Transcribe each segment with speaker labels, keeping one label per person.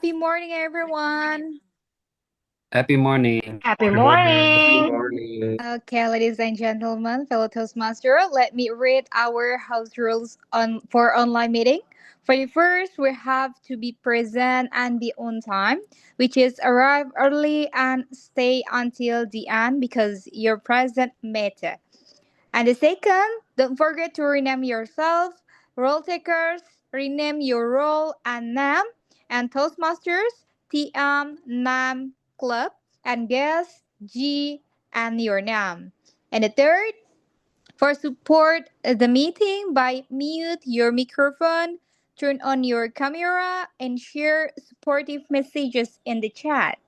Speaker 1: Happy morning, everyone.
Speaker 2: Happy morning.
Speaker 3: Happy
Speaker 4: Good
Speaker 3: morning.
Speaker 4: morning.
Speaker 1: Okay, ladies and gentlemen, fellow Toastmaster, let me read our house rules on for online meeting. For the first, we have to be present and be on time, which is arrive early and stay until the end because your present matter. And the second, don't forget to rename yourself. Role takers, rename your role and name. And Toastmasters, TM, NAM, Club. And guest, G, and your name. And the third, for support the meeting by mute your microphone, turn on your camera, and share supportive messages in the chat.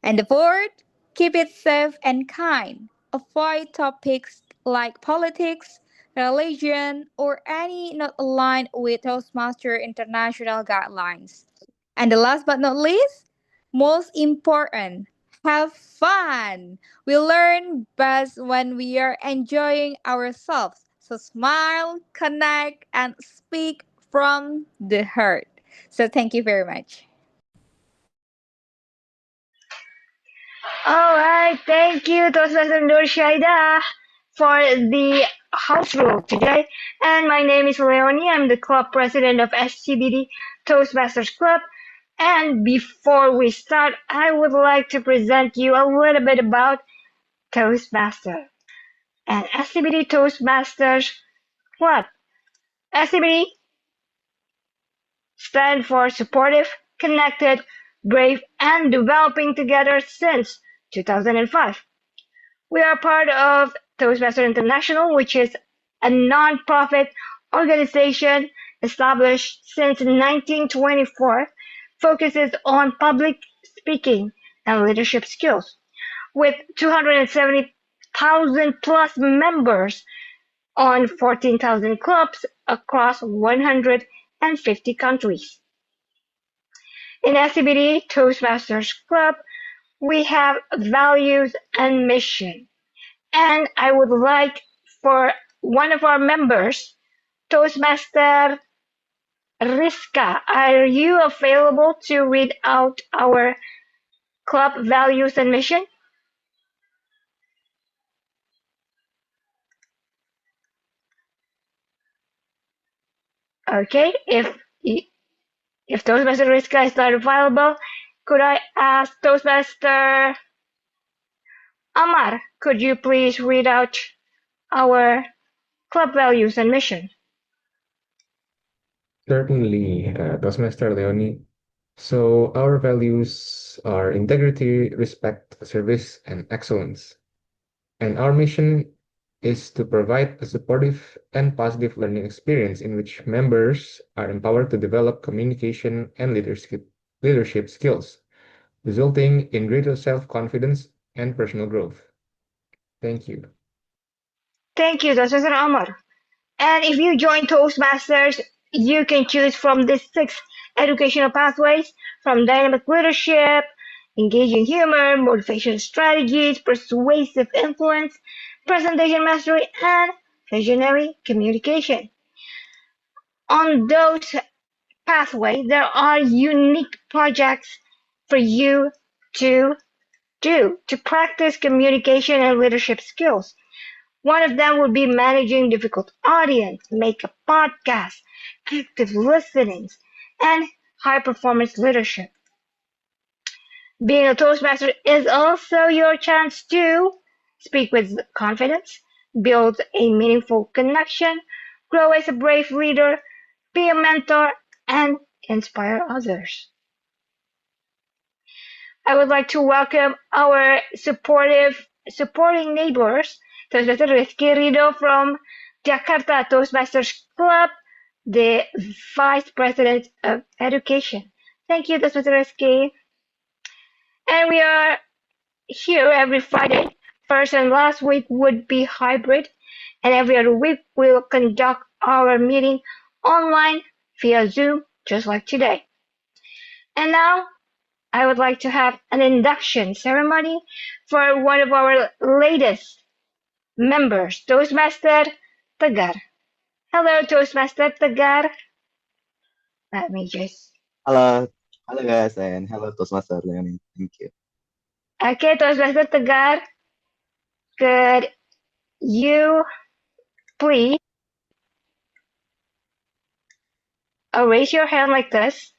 Speaker 1: And the fourth, keep it safe and kind. Avoid topics like politics, religion, or any not aligned with Toastmaster International guidelines. And the last but not least, most important, have fun. We learn best when we are enjoying ourselves. So smile, connect, and speak from the heart. So thank you very much.
Speaker 3: All right, thank you, Toastmaster Nur Shaida, for the house rule today. And my name is Leonie. I'm the club president of SCBD Toastmasters Club. And before we start, I would like to present you a little bit about Toastmaster and SCBD Toastmasters Club. SCBD stand for supportive, connected, brave, and developing together since 2005. We are part of Toastmasters International, which is a non-profit organization established since 1924, focuses on public speaking and leadership skills. With 270,000 plus members on 14,000 clubs across 150 countries. In SCBD Toastmasters Club, we have values and mission. And I would like for one of our members, Toastmaster Riska, are you available to read out our club values and mission? Okay, if Toastmaster Riska is not available, could I ask Toastmaster Amar, could you please read out our club values and mission?
Speaker 4: Certainly, Toastmaster Leonie. So, our values are integrity, respect, service, and excellence. And our mission is to provide a supportive and positive learning experience in which members are empowered to develop communication and leadership skills, resulting in greater self-confidence and personal growth. Thank you.
Speaker 3: Thank you, Toastmaster Amar. And if you join Toastmasters, you can choose from the six educational pathways from dynamic leadership, engaging humor, motivation strategies, persuasive influence, presentation mastery, and visionary communication. On those pathways, there are unique projects for you to do to practice communication and leadership skills. One of them would be managing difficult audience, make a podcast, active listenings, and high performance leadership. Being a Toastmaster is also your chance to speak with confidence, build a meaningful connection, grow as a brave leader, be a mentor, and inspire others. I would like to welcome our supporting neighbors, Toastmaster Rizky Rido from Jakarta Toastmasters Club, the Vice President of Education. Thank you, Toastmaster Rizky. And we are here every Friday. First and last week would be hybrid, and every other week we'll conduct our meeting online via Zoom, just like today. And now I would like to have an induction ceremony for one of our latest members, Toastmaster Tegar. Hello, Toastmaster Tegar. Let me just.
Speaker 5: Halo, Hello guys, and hello Toastmaster Learning. Thank you.
Speaker 3: Okay, Toastmaster Tegar, could you please raise your hand like this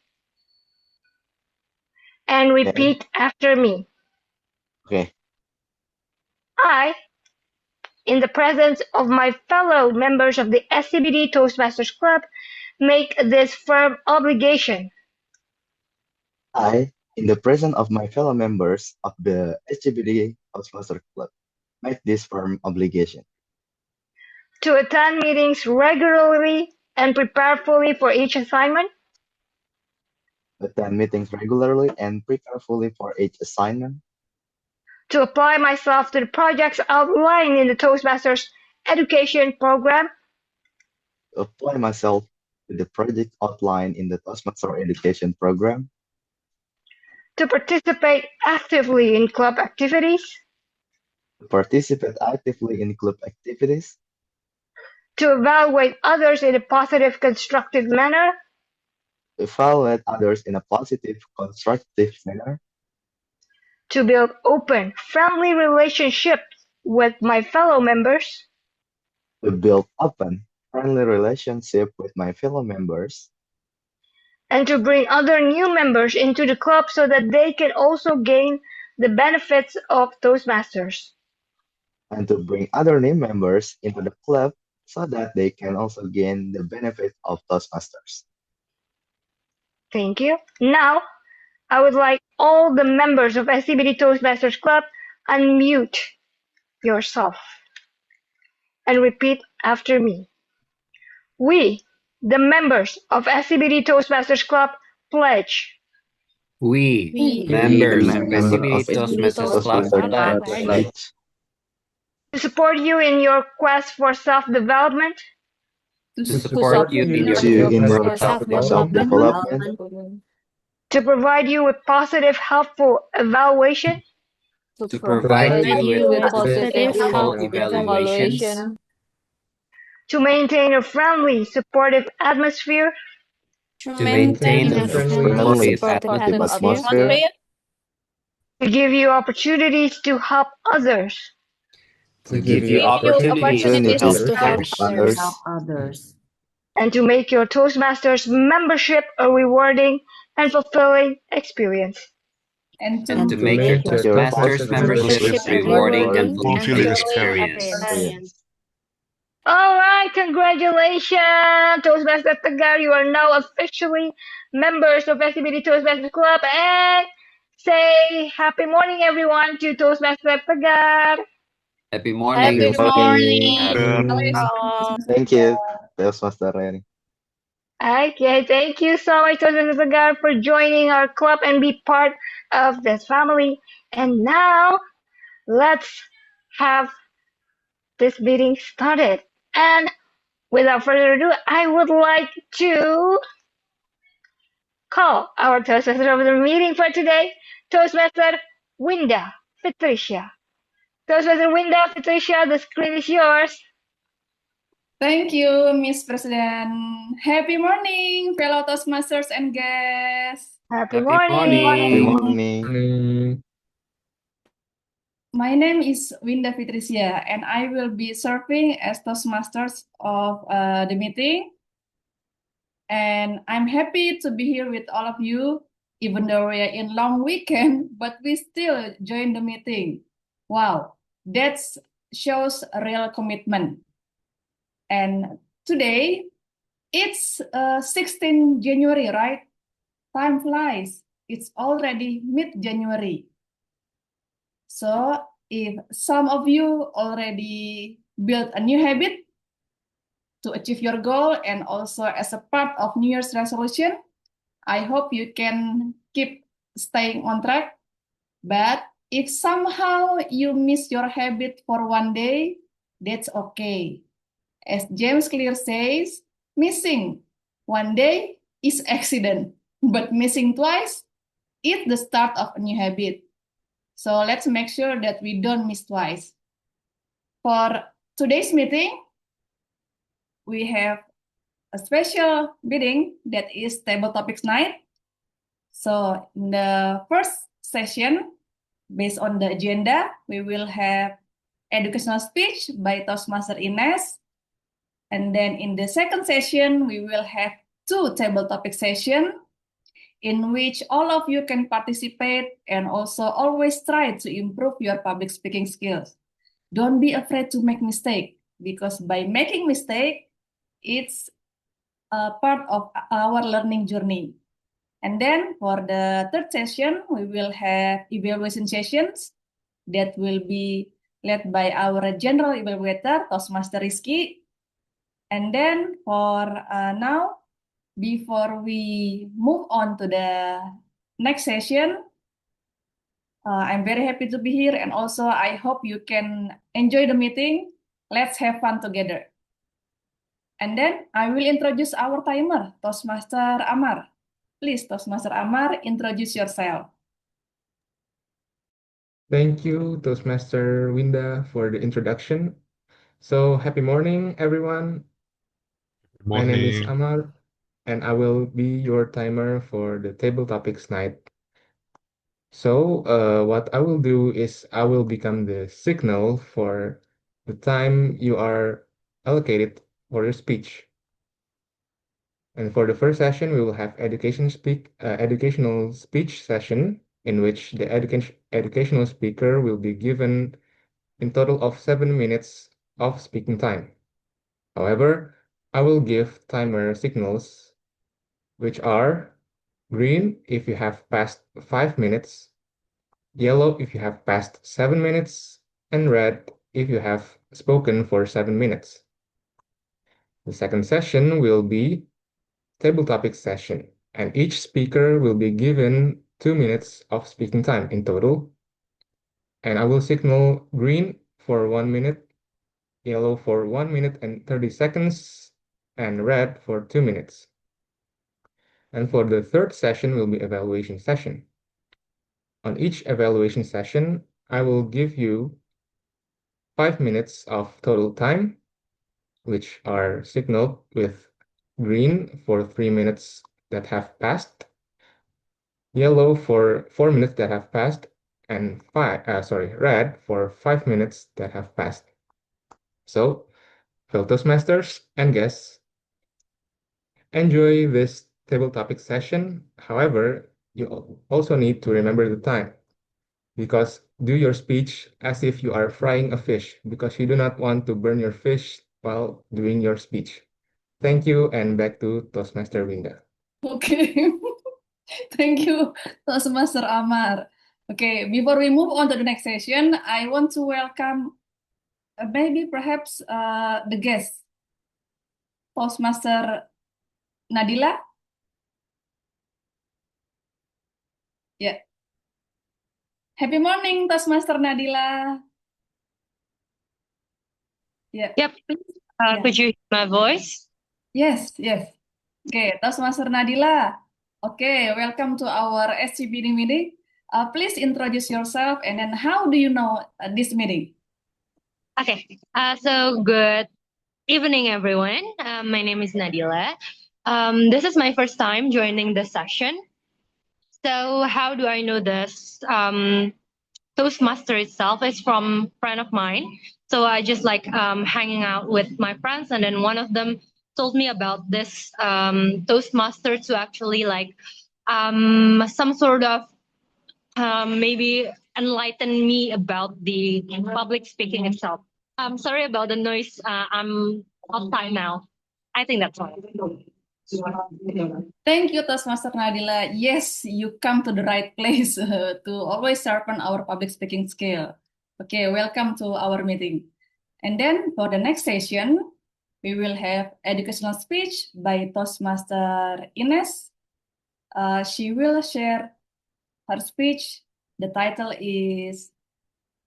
Speaker 3: and
Speaker 5: Okay.
Speaker 3: repeat after me?
Speaker 5: Okay.
Speaker 3: I, in the presence of my fellow members of the SCBD Toastmasters Club, make this firm obligation
Speaker 5: I, in the presence of my fellow members of the SGBD Toastmaster Club, make this firm obligation
Speaker 3: to attend meetings regularly and prepare fully for each assignment,
Speaker 5: to attend meetings regularly and prepare fully for each assignment,
Speaker 3: to apply myself to the projects outlined in the Toastmasters education program,
Speaker 5: to apply myself to the project outlined in the Toastmaster education program,
Speaker 3: to participate actively in club activities,
Speaker 5: to participate actively in club activities,
Speaker 3: to evaluate others in a positive, constructive manner,
Speaker 5: to evaluate others in a positive, constructive manner,
Speaker 3: to build open, friendly relationships with my fellow members,
Speaker 5: to build open, friendly relationship with my fellow members,
Speaker 3: and to bring other new members into the club so that they can also gain the benefits of Toastmasters.
Speaker 5: and to bring other new members into the club so that they can also gain the benefit of Toastmasters.
Speaker 3: Thank you. Now, I would like all the members of SCBD Toastmasters Club unmute yourself and repeat after me. We, the members of SCBD Toastmasters Club, pledge
Speaker 2: We,
Speaker 1: We,
Speaker 2: members of
Speaker 5: Member
Speaker 2: SCBD
Speaker 5: of
Speaker 2: Toastmasters Club,
Speaker 5: Toastmasters Club
Speaker 2: pledge
Speaker 5: pledge
Speaker 3: to support you in your quest for self-development,
Speaker 2: to support you in your
Speaker 5: you in
Speaker 2: quest
Speaker 5: your
Speaker 2: for self-development,
Speaker 5: self-development,
Speaker 3: to provide you with positive, helpful evaluation,
Speaker 2: to provide you with
Speaker 1: positive,
Speaker 2: helpful
Speaker 1: helpful
Speaker 2: evaluations,
Speaker 3: to maintain a friendly, supportive atmosphere,
Speaker 2: to maintain a
Speaker 5: friendly,
Speaker 2: supportive
Speaker 5: supportive
Speaker 2: atmosphere,
Speaker 5: atmosphere,
Speaker 3: to give you opportunities to help others,
Speaker 2: to give you opportunities to help
Speaker 5: help
Speaker 2: others,
Speaker 5: others,
Speaker 3: and to make your Toastmasters membership a rewarding and fulfilling experience.
Speaker 2: and to make your Toastmasters membership rewarding and fulfilling experience.
Speaker 3: All right, congratulations, Toastmaster Tegar. You are now officially members of SCBD Toastmasters Club. And say happy morning, everyone, to Toastmaster Tegar.
Speaker 2: Happy morning.
Speaker 5: Thank you, Toastmaster Learning.
Speaker 3: Okay, thank you so much, Toastmaster Tegar, for joining our club and be part of this family. And now, let's have this meeting started. And without further ado, I would like to call our Toastmaster of the meeting for today, Toastmaster Winda Patricia. Toastmaster Winda Patricia, the screen is yours.
Speaker 6: Thank you, Miss President. Happy morning, fellow Toastmasters and guests.
Speaker 3: Happy
Speaker 2: Happy
Speaker 3: morning.
Speaker 5: Happy
Speaker 2: morning.
Speaker 5: morning.
Speaker 6: My name is Winda Fitricia, and I will be serving as Toastmasters of the meeting. And I'm happy to be here with all of you, even though we are in long weekend, but we still join the meeting. Wow, that shows a real commitment. And today, it's 16 January, right? Time flies. It's already mid-January. So if some of you already built a new habit to achieve your goal and also as a part of New Year's resolution, I hope you can keep staying on track. But if somehow you miss your habit for one day, that's okay. As James Clear says, missing one day is accident, but missing twice is the start of a new habit. So let's make sure that we don't miss twice. For today's meeting, we have a special meeting that is Table Topics Night. So in the first session, based on the agenda, we will have educational speech by Toastmaster Ines. And then in the second session, we will have 2 table topic sessions in which all of you can participate and also always try to improve your public speaking skills. Don't be afraid to make mistake, because by making mistake, it's a part of our learning journey. And then for the third session, we will have evaluation sessions that will be led by our general evaluator, Toastmaster Rizky. And then for now, before we move on to the next session, I'm very happy to be here, and also I hope you can enjoy the meeting. Let's have fun together. And then I will introduce our timer, Toastmaster Amar. Please, Toastmaster Amar, introduce yourself.
Speaker 4: Thank you, Toastmaster Winda, for the introduction. So, happy morning, everyone. My name is Amar, and I will be your timer for the table topics night. So, what I will do is I will become the signal for the time you are allocated for your speech. And for the first session, we will have educational speech session, in which the educational speaker will be given in total of 7 minutes of speaking time. However, I will give timer signals, which are green if you have passed 5 minutes, yellow if you have passed 7 minutes, and red if you have spoken for 7 minutes. The second session will be table topic session, and each speaker will be given 2 minutes of speaking time in total. And I will signal green for 1 minute, yellow for 1 minute and 30 seconds, and red for 2 minutes. And for the third session will be evaluation session. On each evaluation session, I will give you 5 minutes of total time, which are signaled with green for 3 minutes that have passed, yellow for 4 minutes that have passed, and red for 5 minutes that have passed. So, fellow Toastmasters and guests, enjoy this table topic session. However, you also need to remember the time, because do your speech as if you are frying a fish, because you do not want to burn your fish while doing your speech. Thank you, and back to Toastmaster Winda.
Speaker 6: Okay. Thank you, Toastmaster Amar. Okay, before we move on to the next session, I want to welcome maybe perhaps the guest, Toastmaster Nadila. Yeah. Happy morning, Toastmaster Nadila. Yeah.
Speaker 7: Yep.
Speaker 6: Yeah.
Speaker 7: Could you hear my voice?
Speaker 6: Yes, yes. Okay, Toastmaster Nadila. Okay, welcome to our SCBD meeting. Please introduce yourself, and then how do you know this meeting?
Speaker 7: Okay. So good evening, everyone. My name is Nadila. This is my first time joining the session. So how do I know this? Toastmaster itself is from a friend of mine. So I just like hanging out with my friends, and then one of them told me about this Toastmaster to actually like some sort of maybe enlighten me about the public speaking itself. I'm sorry about the noise. I'm on time now. I think that's all.
Speaker 6: Thank you, Toastmaster Nadila. Yes, you come to the right place to always sharpen our public speaking skill. Okay, welcome to our meeting. And then for the next session, we will have educational speech by Toastmaster Ines. She will share her speech. The title is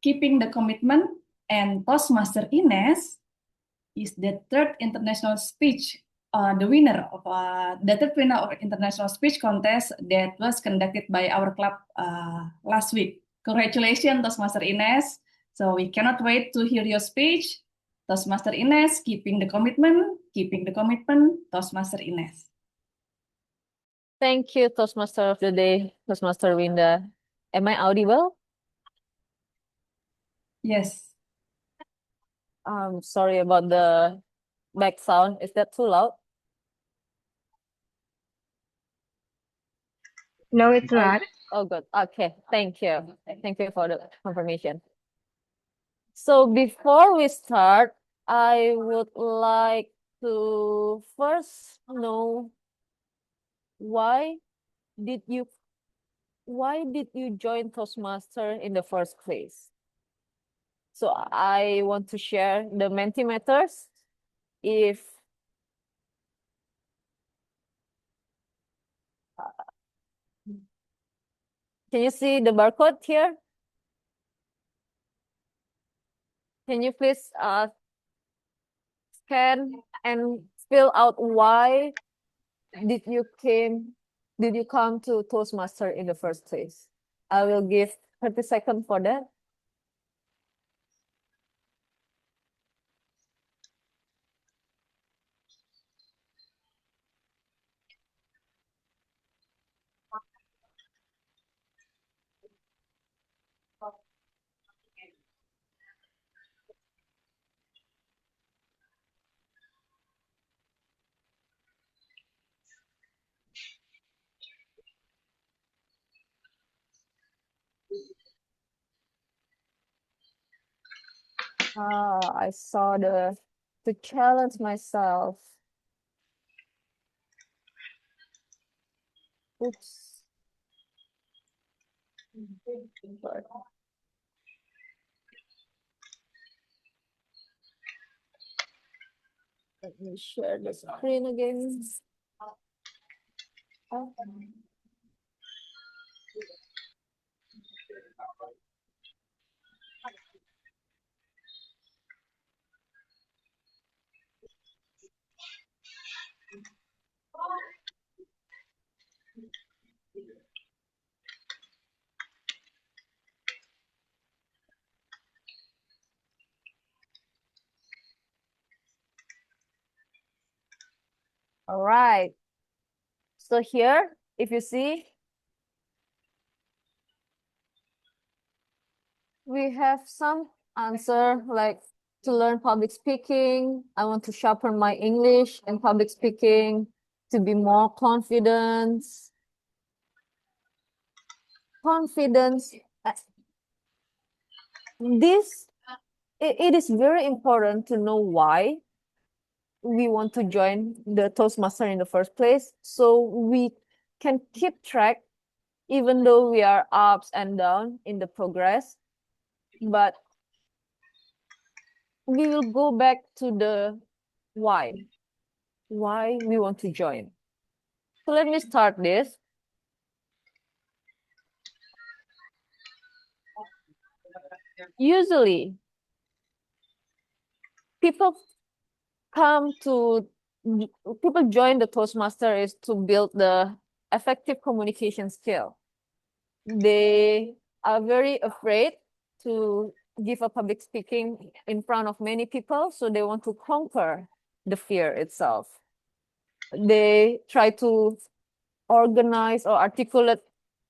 Speaker 6: Keeping the Commitment, and Toastmaster Ines is the third international speech, the winner of international speech contest that was conducted by our club last week. Congratulations, Toastmaster Ines. So we cannot wait to hear your speech. Toastmaster Ines, keeping the commitment, Toastmaster Ines.
Speaker 8: Thank you, Toastmaster of the Day, Toastmaster Winda. Am I audible?
Speaker 6: Yes.
Speaker 8: Sorry about the back sound. Is that too loud?
Speaker 3: No, it's not.
Speaker 8: Oh, good. Okay, thank you. Thank you for the confirmation. So before we start, I would like to first know why did you join Toastmaster in the first place? So I want to share the Mentimeters. If can you see the barcode here? Can you please scan and fill out why did you come to Toastmaster in the first place? I will give 30 seconds for that. I saw to challenge myself. Oops. Let me share the screen again. All right. So here, if you see, we have some answer like to learn public speaking. I want to sharpen my English and public speaking to be more confident. Confidence. It is very important to know why we want to join the Toastmaster in the first place, so we can keep track even though we are ups and down in the progress, but we will go back to the why we want to join. So let me start this. Usually people join the Toastmaster is to build the effective communication skill. They are very afraid to give a public speaking in front of many people, so they want to conquer the fear itself. They try to organize or articulate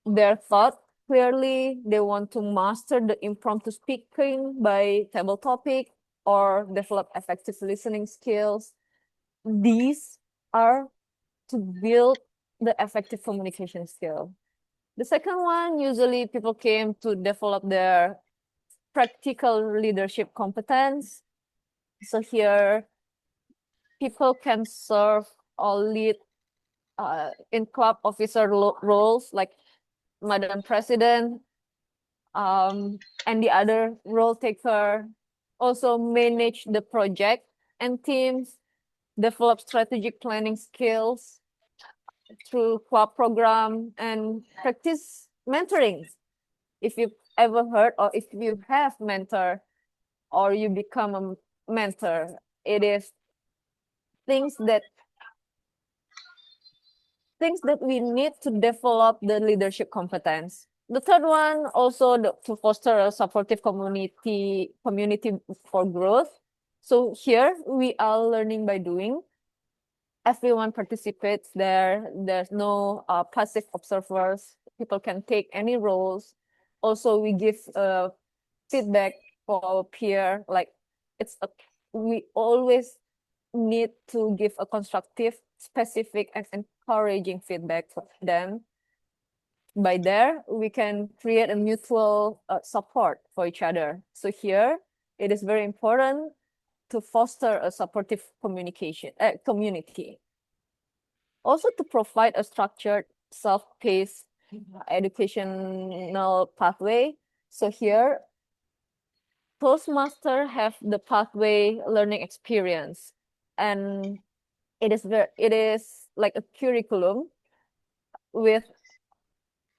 Speaker 8: their thought clearly. They want to master the impromptu speaking by table topic or develop effective listening skills. These are to build the effective communication skill. The second one, usually people came to develop their practical leadership competence. So here, people can serve or lead in club officer roles like Madam President, and the other role taker also manage the project and teams, develop strategic planning skills through club program, and practice mentoring. If you've ever heard or if you have mentor or you become a mentor, it is things that we need to develop the leadership competence. The third one also to foster a supportive community for growth. So here we are learning by doing. everyone participates there. There's no passive observers. People can take any roles. Also, we give feedback for our peer. Like we always need to give a constructive, specific, and encouraging feedback for them. By there, we can create a mutual support for each other. So here, it is very important to foster a supportive community. Also to provide a structured, self-paced educational pathway. So here, Toastmaster have the pathway learning experience, and it is like a curriculum with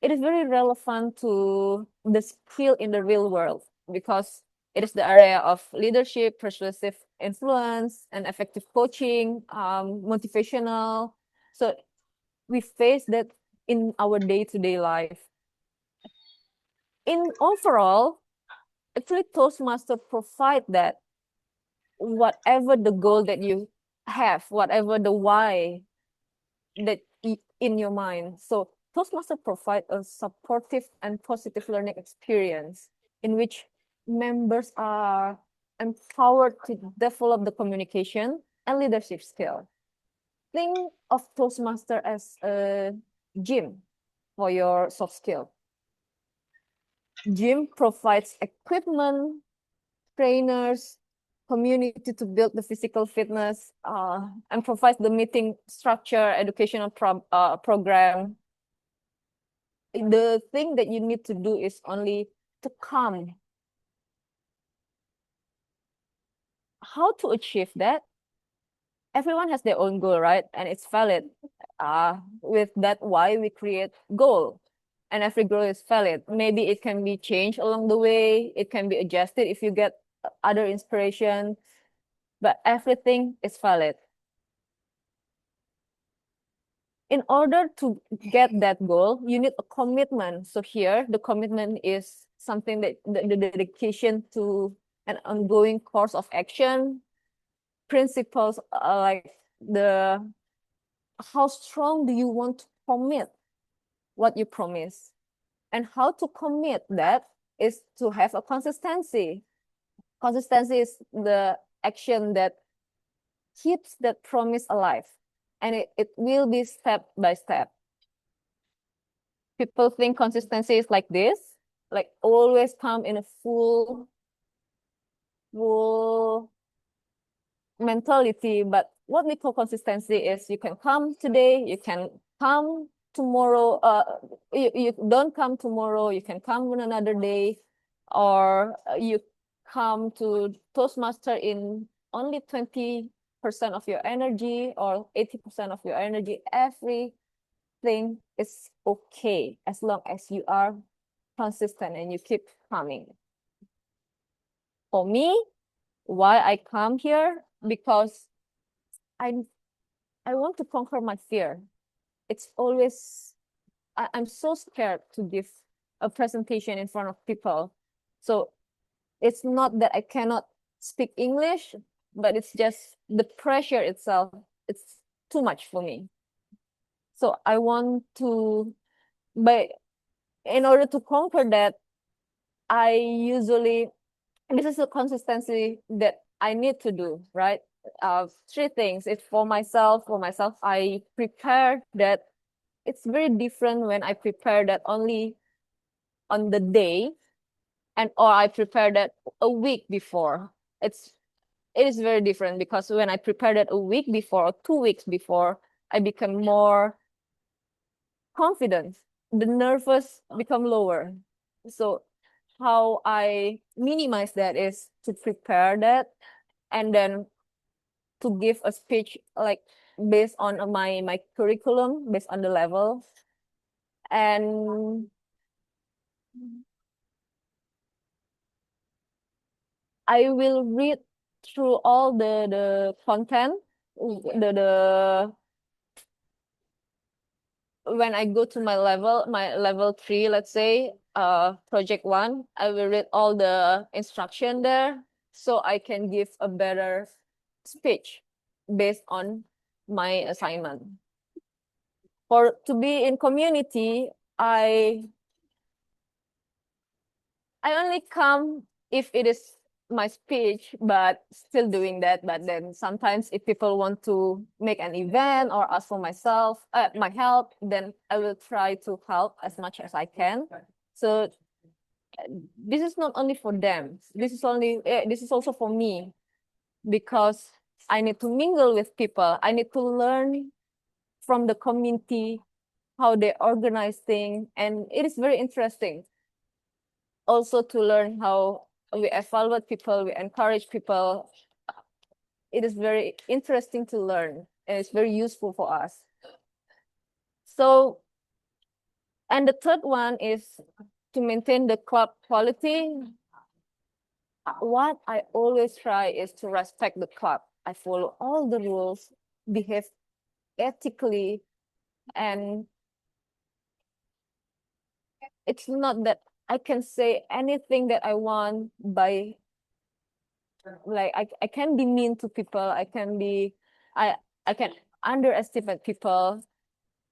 Speaker 8: it is very relevant to the skill in the real world because it is the area of leadership, persuasive influence, and effective coaching, motivational. So we face that in our day-to-day life. In overall, actually Toastmaster provide that whatever the goal that you have, whatever the why that in your mind. So Toastmaster provide a supportive and positive learning experience in which members are empowered to develop the communication and leadership skill. Think of Toastmaster as a gym for your soft skill. Gym provides equipment, trainers, community to build the physical fitness, and provides the meeting structure, educational program. The thing that you need to do is only to come. How to achieve that? Everyone has their own goal, right? And it's valid. With that why we create goal. And every goal is valid. Maybe it can be changed along the way. It can be adjusted if you get other inspiration. But everything is valid. In order to get that goal, you need a commitment. So here, the commitment is something that the dedication to an ongoing course of action, principles like how strong do you want to commit what you promise, and how to commit that is to have a consistency. Consistency is the action that keeps that promise alive, and it will be step by step. People think consistency is like this, like always come in a full mentality. But what we call consistency is you can come today, you can come tomorrow, you don't come tomorrow, you can come on another day, or you come to Toastmaster in only 20% of your energy or 80% of your energy. Everything is okay as long as you are consistent and you keep coming. For me, why I come here? Because I want to conquer my fear. It's always, I'm so scared to give a presentation in front of people. So it's not that I cannot speak English, but it's just the pressure itself. It's too much for me. So I want to, in order to conquer that, I usually, this is a consistency that I need to do, right? Three things. It's for myself. I prepare that. It's very different when I prepare that only on the day, or I prepare that a week before. It is very different because when I prepare that a week before or 2 weeks before, I become more confident. The nervous become lower. So how I minimize that is to prepare that and then to give a speech like based on my curriculum, based on the level. And I will read through all the content, when I go to my level 3, let's say, project 1, I will read all the instruction there so I can give a better speech based on my assignment. To be in community, I only come if it is my speech, but still doing that. But then sometimes if people want to make an event or ask for my help, then I will try to help as much as I can. So this is not only for them. This is also for me, because I need to mingle with people. I need to learn from the community how they organize things, and it is very interesting also to learn how we evaluate people, we encourage people. It is very interesting to learn, and it's very useful for us. So, and the third one is to maintain the club quality. What I always try is to respect the club. I follow all the rules, behave ethically, and it's not that I can say anything that I want by, like, I can be mean to people. I can underestimate people.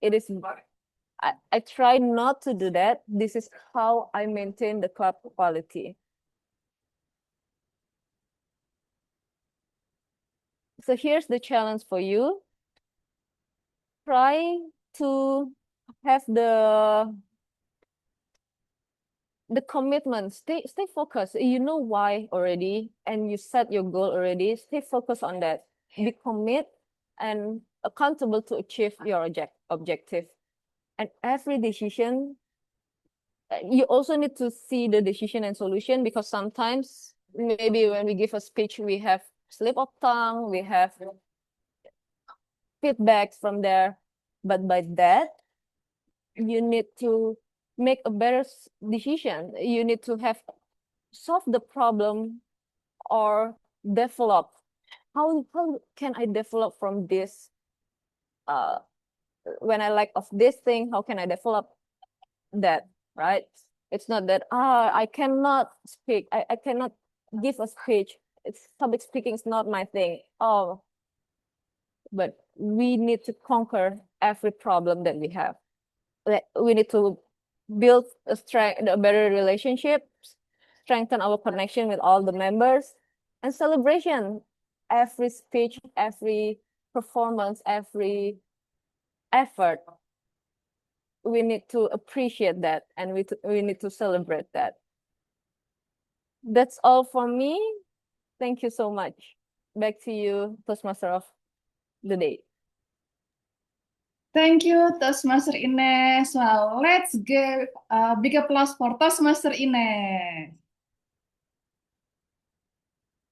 Speaker 8: I try not to do that. This is how I maintain the club quality. So here's the challenge for you. Try to have the commitment. Stay focused. You know why already, and you set your goal already. Stay focused on that. Be commit and accountable to achieve your objective. And every decision, you also need to see the decision and solution, because sometimes maybe when we give a speech, we have slip of tongue, we have feedbacks from there. But by that, you need to make a better decision. You need to solve the problem or develop. How can I develop from this? When I lack of this thing, how can I develop that, right? It's not that I cannot speak. I cannot give a speech. Public speaking is not my thing. But we need to conquer every problem that we have. We need to build a better relationship, strengthen our connection with all the members, and celebration. Every speech, every performance, every effort, we need to appreciate that, and we need to celebrate that. That's all for me. Thank you so much. Back to you, Toastmaster of the day.
Speaker 6: Thank you, Toastmaster Ines. Well, let's give a big applause for Toastmaster Ines.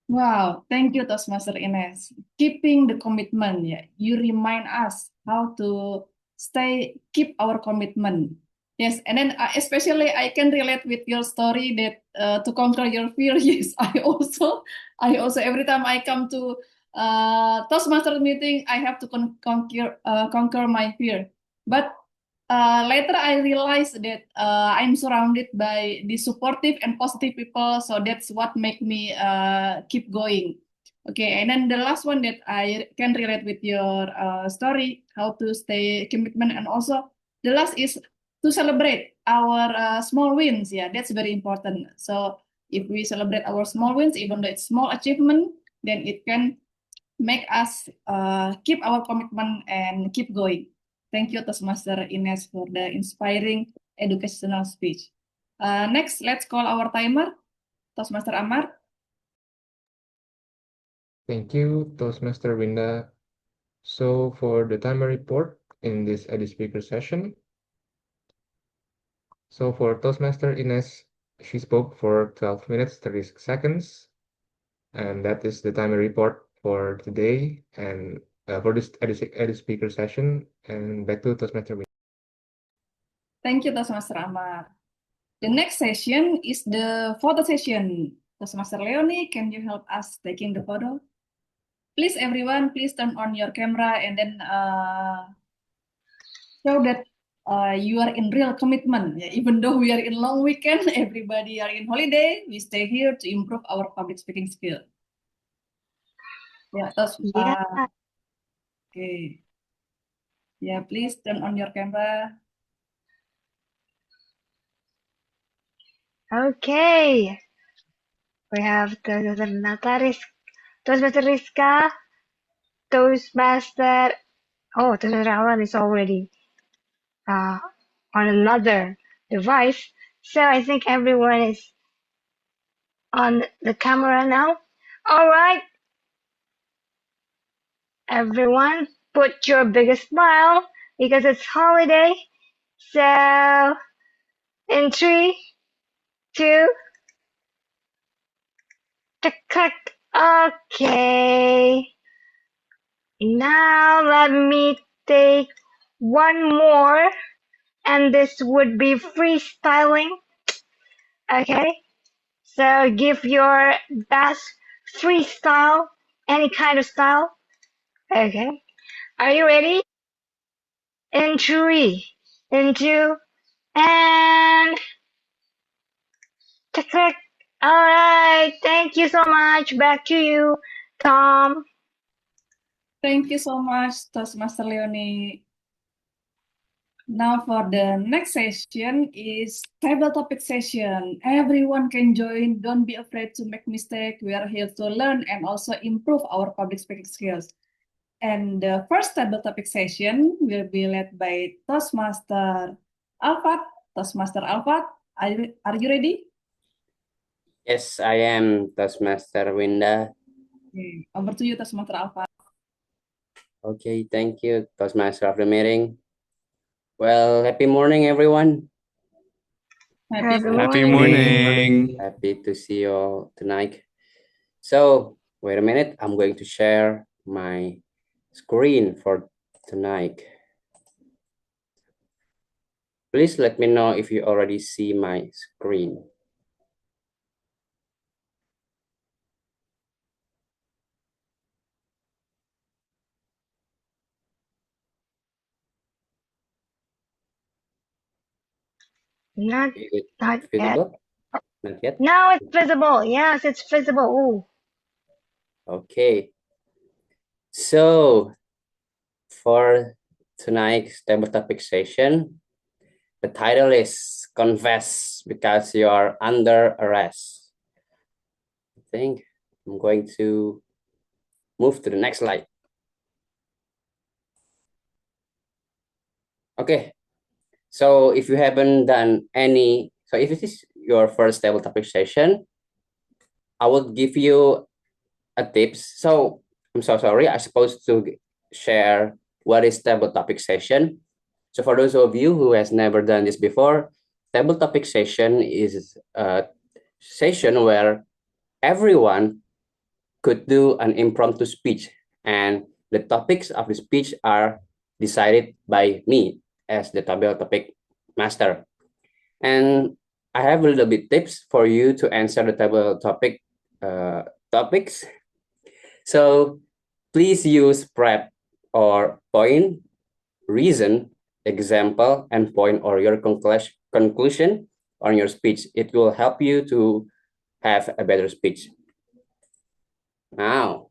Speaker 6: Wow, thank you, Toastmaster Ines. Keeping the commitment, yeah. You remind us how to keep our commitment. Yes, and then especially I can relate with your story that to conquer your fear. Yes, I also every time I come to Toastmaster meeting, I have to conquer my fear. But later I realized that I'm surrounded by the supportive and positive people, so that's what make me keep going. Okay, and then the last one that I can relate with your story, how to stay commitment, and also the last is to celebrate our small wins. Yeah, that's very important. So if we celebrate our small wins, even though it's small achievement, then it can make us keep our commitment and keep going. Thank you, Toastmaster Ines, for the inspiring educational speech. Next, let's call our timer, Toastmaster Amar.
Speaker 4: Thank you, Toastmaster Winda. So for the timer report in this EduSpeaker session, so for Toastmaster Ines, she spoke for 12 minutes, 36 seconds. And that is the timer report for today and for this EduSpeaker session. And back to Toastmaster Winda.
Speaker 6: Thank you, Toastmaster Amar. The next session is the photo session. Toastmaster Leonie, can you help us taking the photo? Please, everyone, please turn on your camera and then show that you are in real commitment. Yeah, even though we are in long weekend, everybody are in holiday, we stay here to improve our public speaking skill. Yeah, Okay. Yeah, please turn on your camera.
Speaker 3: Okay. We have Toastmaster Rizka, Toastmaster. Oh, Toastmaster Alan is already on another device. So I think everyone is on the camera now. All right, everyone, put your biggest smile because it's holiday. So in 3, 2, click. Okay. Now let me take one more, and this would be freestyling. Okay. So give your best freestyle, any kind of style. Okay. Are you ready? In 3, in 2, and click. All right. Thank you so much. Back to you, Tom.
Speaker 6: Thank you so much, Toastmaster Leonie. Now for the next session is table topic session. Everyone can join. Don't be afraid to make mistake. We are here to learn and also improve our public speaking skills. And the first table topic session will be led by Toastmaster Alfat. Toastmaster Alfat, are you ready?
Speaker 2: Yes, I am, Toastmaster Winda.
Speaker 6: Okay, over to you, Toastmaster Alfat.
Speaker 2: Okay, thank you, Toastmaster of the meeting. Well, happy morning, everyone.
Speaker 3: Happy
Speaker 9: morning.
Speaker 2: Happy to see you all tonight. So, wait a minute. I'm going to share my screen for tonight. Please let me know if you already see my screen.
Speaker 3: Not
Speaker 2: Is it
Speaker 3: yet.
Speaker 2: visible? Not yet?
Speaker 3: Now it's visible. Yes, it's visible. Ooh.
Speaker 2: Okay. So, for tonight's table topic session, the title is Confess Because You Are Under Arrest. I think I'm going to move to the next slide. Okay. So if you haven't done any, so if this is your first table topic session, I will give you a tips. So I'm so sorry, I'm supposed to share what is table topic session. So for those of you who has never done this before, table topic session is a session where everyone could do an impromptu speech, and the topics of the speech are decided by me as the table topic master. And I have a little bit tips for you to answer the table topic topics. So please use prep or point, reason, example, and point or your conclusion on your speech. It will help you to have a better speech. Now,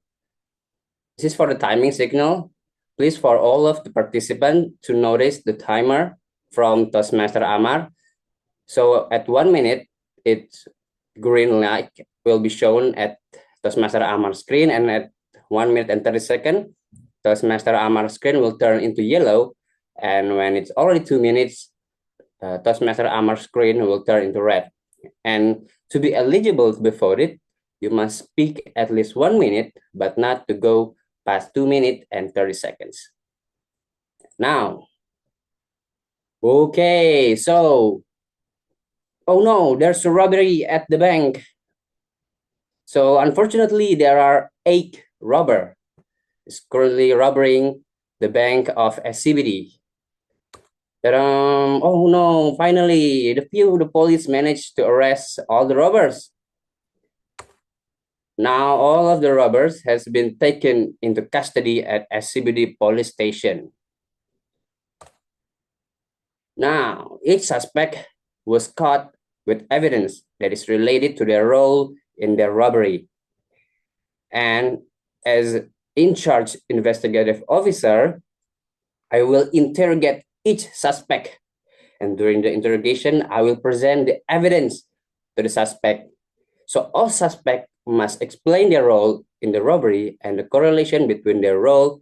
Speaker 2: this is for the timing signal. Please, for all of the participants, to notice the timer from Toastmaster Amar. So at 1 minute, its green light will be shown at Toastmaster Amar's screen, and at 1 minute and 30 seconds, Toastmaster Amar's screen will turn into yellow, and when it's already 2 minutes, Toastmaster Amar's screen will turn into red. And to be eligible to be voted, you must speak at least 1 minute, but not to go past 2 minutes and 30 seconds. Now, okay, so, oh no, there's a robbery at the bank. So unfortunately, there are 8 robbers currently robbing the bank of SCBD. Oh no, finally, the police managed to arrest all the robbers. Now all of the robbers has been taken into custody at SCBD police station. Now, each suspect was caught with evidence that is related to their role in the robbery. And as in charge investigative officer, I will interrogate each suspect. And during the interrogation, I will present the evidence to the suspect. So all suspects must explain their role in the robbery and the correlation between their role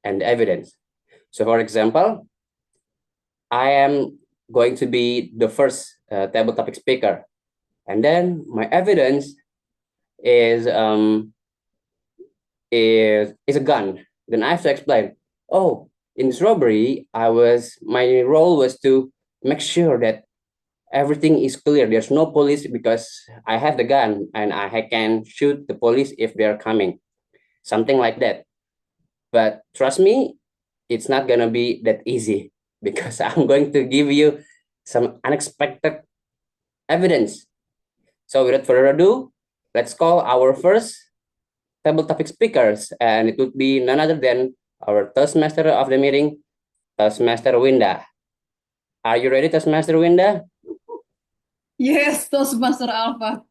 Speaker 2: and the evidence. So for example, I am going to be the first table topic speaker. And then my evidence is a gun. Then I have to explain, oh, in this robbery, my role was to make sure that everything is clear. There's no police because I have the gun and I can shoot the police if they're coming. Something like that. But trust me, it's not gonna be that easy because I'm going to give you some unexpected evidence. So without further ado, let's call our first table topic speakers, and it would be none other than our Toastmaster of the meeting, Toastmaster Winda. Are you ready, Toastmaster Winda?
Speaker 6: Yes, Toastmaster Alpha.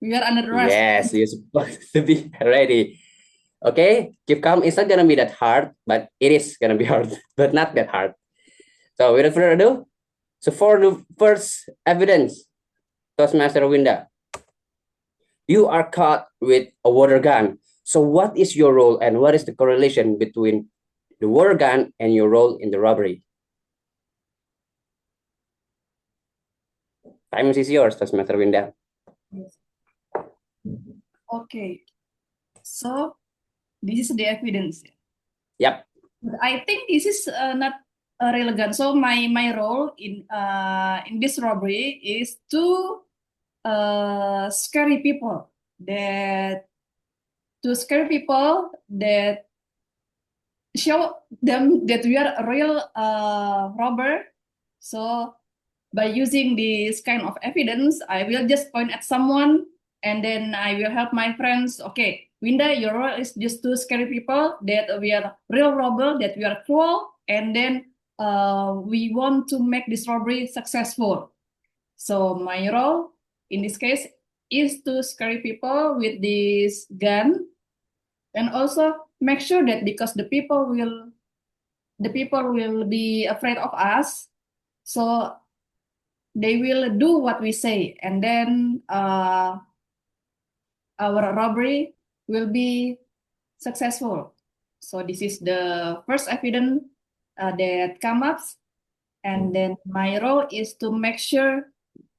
Speaker 6: We are under arrest.
Speaker 2: Yes, you're supposed to be ready. Okay, keep calm. It's not gonna be that hard, but it is gonna be hard, but not that hard. So without further ado, so for the first evidence, Toastmaster Winda, you are caught with a water gun. So what is your role and what is the correlation between the water gun and your role in the robbery? Time is yours, Toastmaster Winda.
Speaker 6: Okay. So this is the evidence.
Speaker 2: Yep.
Speaker 6: But I think this is not relevant. So my role in this robbery is to scary people that show them that we are a real robber. So by using this kind of evidence, I will just point at someone and then I will help my friends. Okay, Winda, your role is just to scare people that we are real robber, that we are cruel, and then we want to make this robbery successful. So my role in this case is to scare people with this gun, and also make sure that because the people will be afraid of us, so they will do what we say, and then our robbery will be successful. So this is the first evidence that come up, and then my role is to make sure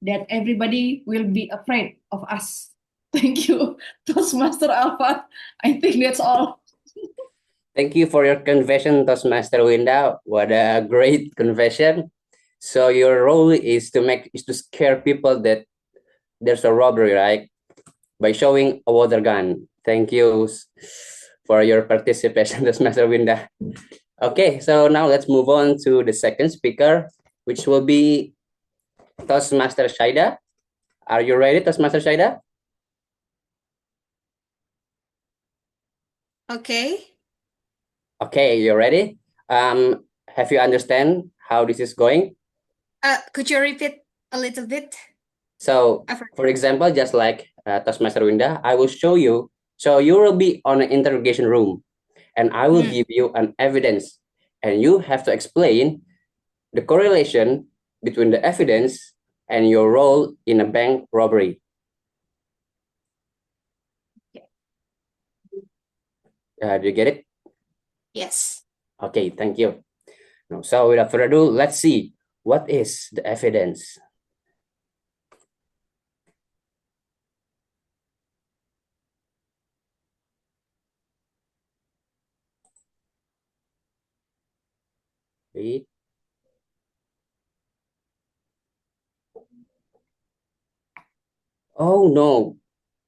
Speaker 6: that everybody will be afraid of us. Thank you, Toastmaster Alpha. I think that's all.
Speaker 2: Thank you for your confession, Toastmaster Winda. What a great confession. So your role is to scare people that there's a robbery, right? By showing a water gun. Thank you for your participation, Toastmaster Winda. Okay, so now let's move on to the second speaker, which will be Toastmaster Shaida. Are you ready, Toastmaster Shaida?
Speaker 9: Okay.
Speaker 2: Okay, you're ready. Have you understand how this is going?
Speaker 9: Could you repeat a little bit?
Speaker 2: So, for example, just like Toastmaster Winda, I will show you. So you will be on an interrogation room, and I will give you an evidence, and you have to explain the correlation between the evidence and your role in a bank robbery. Do you get it?
Speaker 9: Yes.
Speaker 2: Okay, thank you. Now, so without further ado, let's see what is the evidence. Wait. Oh no,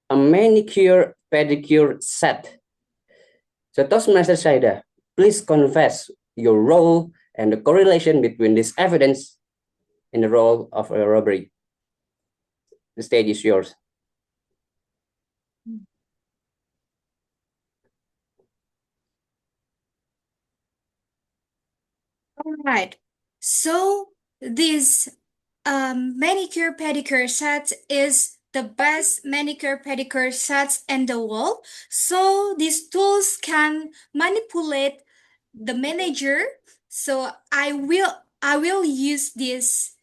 Speaker 2: a manicure pedicure set. So Toastmaster Shaida, please confess your role and the correlation between this evidence in the role of a robbery. The stage is yours.
Speaker 9: All right. So this manicure pedicure set is the best manicure pedicure sets in the world. So these tools can manipulate the manager. So I will use these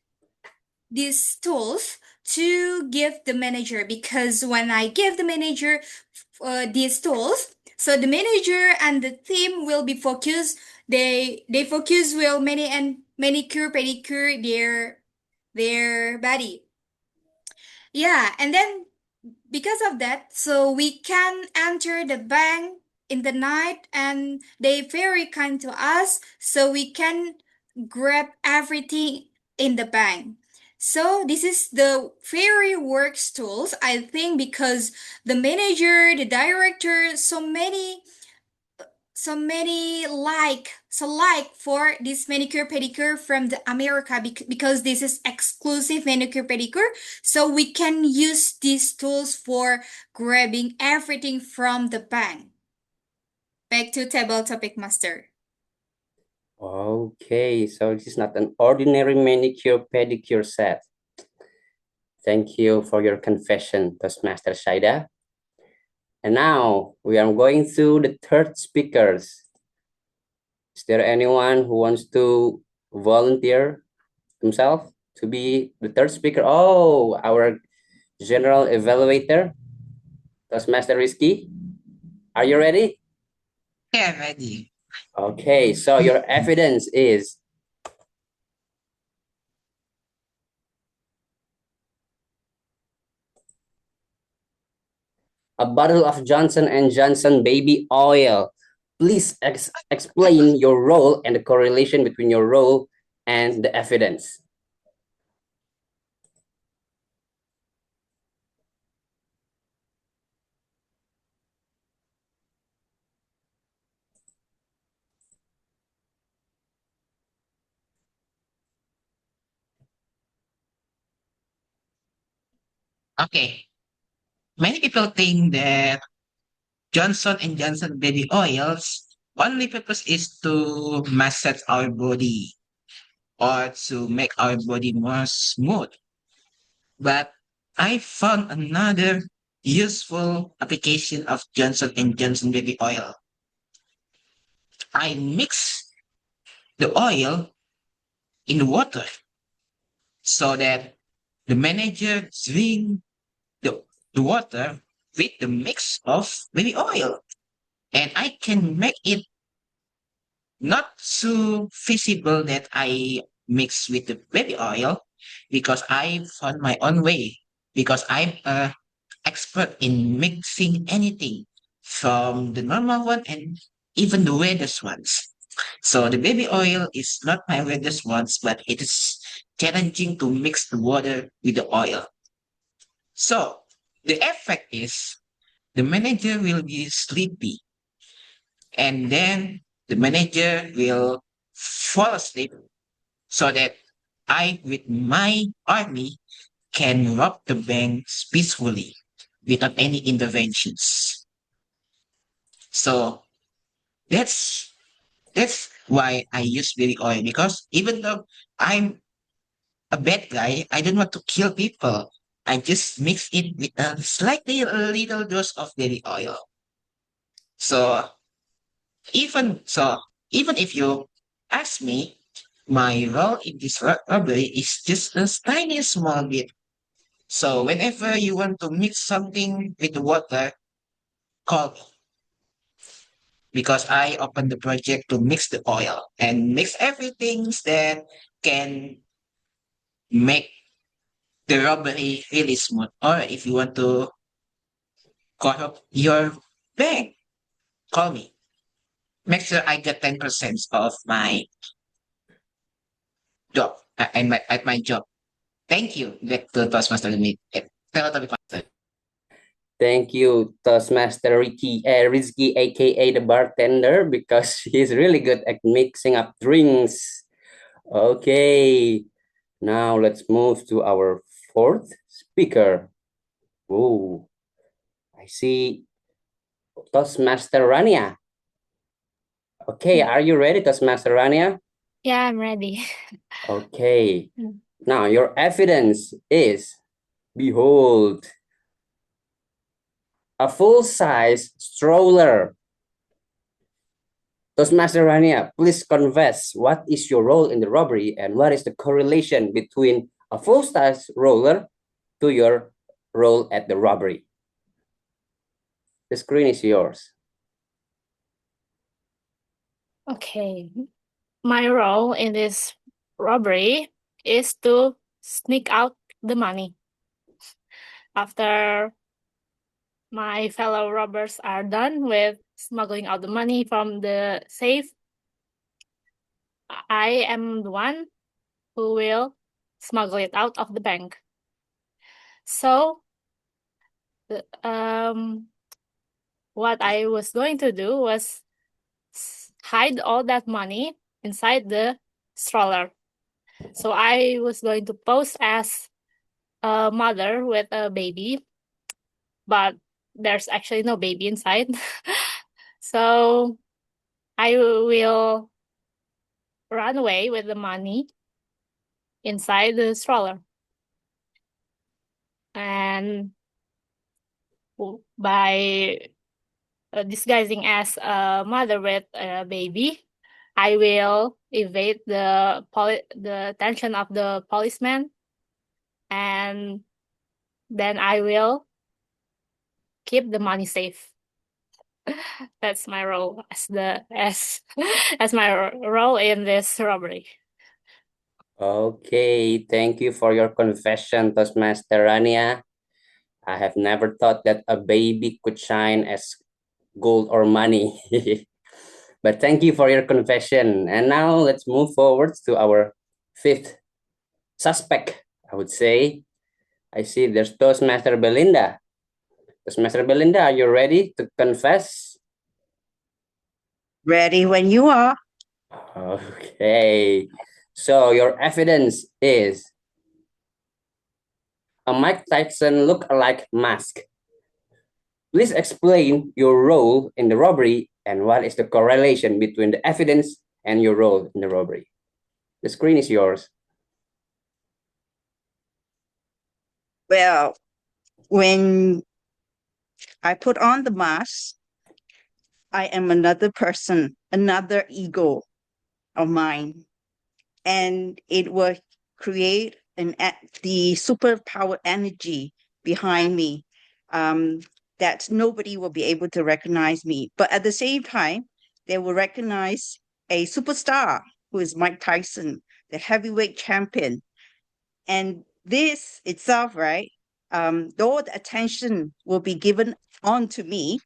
Speaker 9: tools to give the manager, because when I give the manager these tools, so the manager and the team will be focused. They focus will manicure pedicure their body. Yeah, and then because of that, so we can enter the bank in the night, and they very kind to us, so we can grab everything in the bank. So this is the very works tools, I think, because the manager, the director, so many like for this manicure pedicure from the America, because this is exclusive manicure pedicure, so we can use these tools for grabbing everything from the bank. Back to table topic master.
Speaker 2: Okay, so this is not an ordinary manicure pedicure set. Thank you for your confession, Toastmaster Shaida. And now we are going through the third speakers. Is there anyone who wants to volunteer himself to be the third speaker? Oh, our general evaluator, Toastmaster Rizky. Are you ready?
Speaker 10: Yeah, ready.
Speaker 2: Okay, so your evidence is a bottle of Johnson & Johnson baby oil. Please explain your role and the correlation between your role and the evidence.
Speaker 10: Okay. Many people think that Johnson and Johnson baby oils only purpose is to massage our body or to make our body more smooth. But I found another useful application of Johnson and Johnson baby oil. I mix the oil in water so that the manager drink the water with the mix of baby oil. And I can make it not so visible that I mix with the baby oil, because I found my own way, because I'm a expert in mixing anything from the normal one and even the weirdest ones. So the baby oil is not my weirdest ones, but it is challenging to mix the water with the oil. So the effect is the manager will be sleepy, and then the manager will fall asleep, so that I, with my army, can rob the banks peacefully without any interventions. So that's why I use baby oil, because even though I'm a bad guy, I don't want to kill people. I just mix it with a little dose of baby oil. So even if you ask me, my role in this robbery is just a tiny small bit. So whenever you want to mix something with the water, call me, because I open the project to mix the oil and mix everything that can make the robbery really smooth. Or if you want to corrupt your bank, call me. Make sure I get 10% of my job at my job. Thank you. Back to Toastmaster Limit. Topic master.
Speaker 2: Thank you, Toastmaster Rizky, aka the bartender, because he's really good at mixing up drinks. Okay, now let's move to our fourth speaker. Oh, I see Toastmaster Rania. Okay, are you ready, Toastmaster Rania?
Speaker 11: Yeah, I'm ready.
Speaker 2: Okay, now your evidence is, behold, a full-size stroller. Toastmaster Rania, please confess, what is your role in the robbery and what is the correlation between a full-size roller to your role at the robbery? The screen is yours.
Speaker 11: Okay. My role in this robbery is to sneak out the money. After my fellow robbers are done with smuggling out the money from the safe, I am the one who will smuggle it out of the bank. So, what I was going to do was hide all that money inside the stroller. So I was going to pose as a mother with a baby, but there's actually no baby inside. So I will run away with the money inside the stroller. And by disguising as a mother with a baby, I will evade the attention of the policeman, and then I will keep the money safe. That's my role as my role in this robbery.
Speaker 2: Okay, thank you for your confession, Toastmaster Rania. I have never thought that a baby could shine as gold or money. But thank you for your confession. And now let's move forward to our fifth suspect, I would say. I see there's Toastmaster Belinda. Toastmaster Belinda, are you ready to confess?
Speaker 12: Ready when you are.
Speaker 2: Okay. So your evidence is a Mike Tyson look-alike mask. Please explain your role in the robbery and what is the correlation between the evidence and your role in the robbery. The screen is yours.
Speaker 12: Well, when I put on the mask, I am another person, another ego of mine. And it will create the superpower energy behind me, that nobody will be able to recognize me. But at the same time, they will recognize a superstar who is Mike Tyson, the heavyweight champion. And this itself, right, all the attention will be given on to me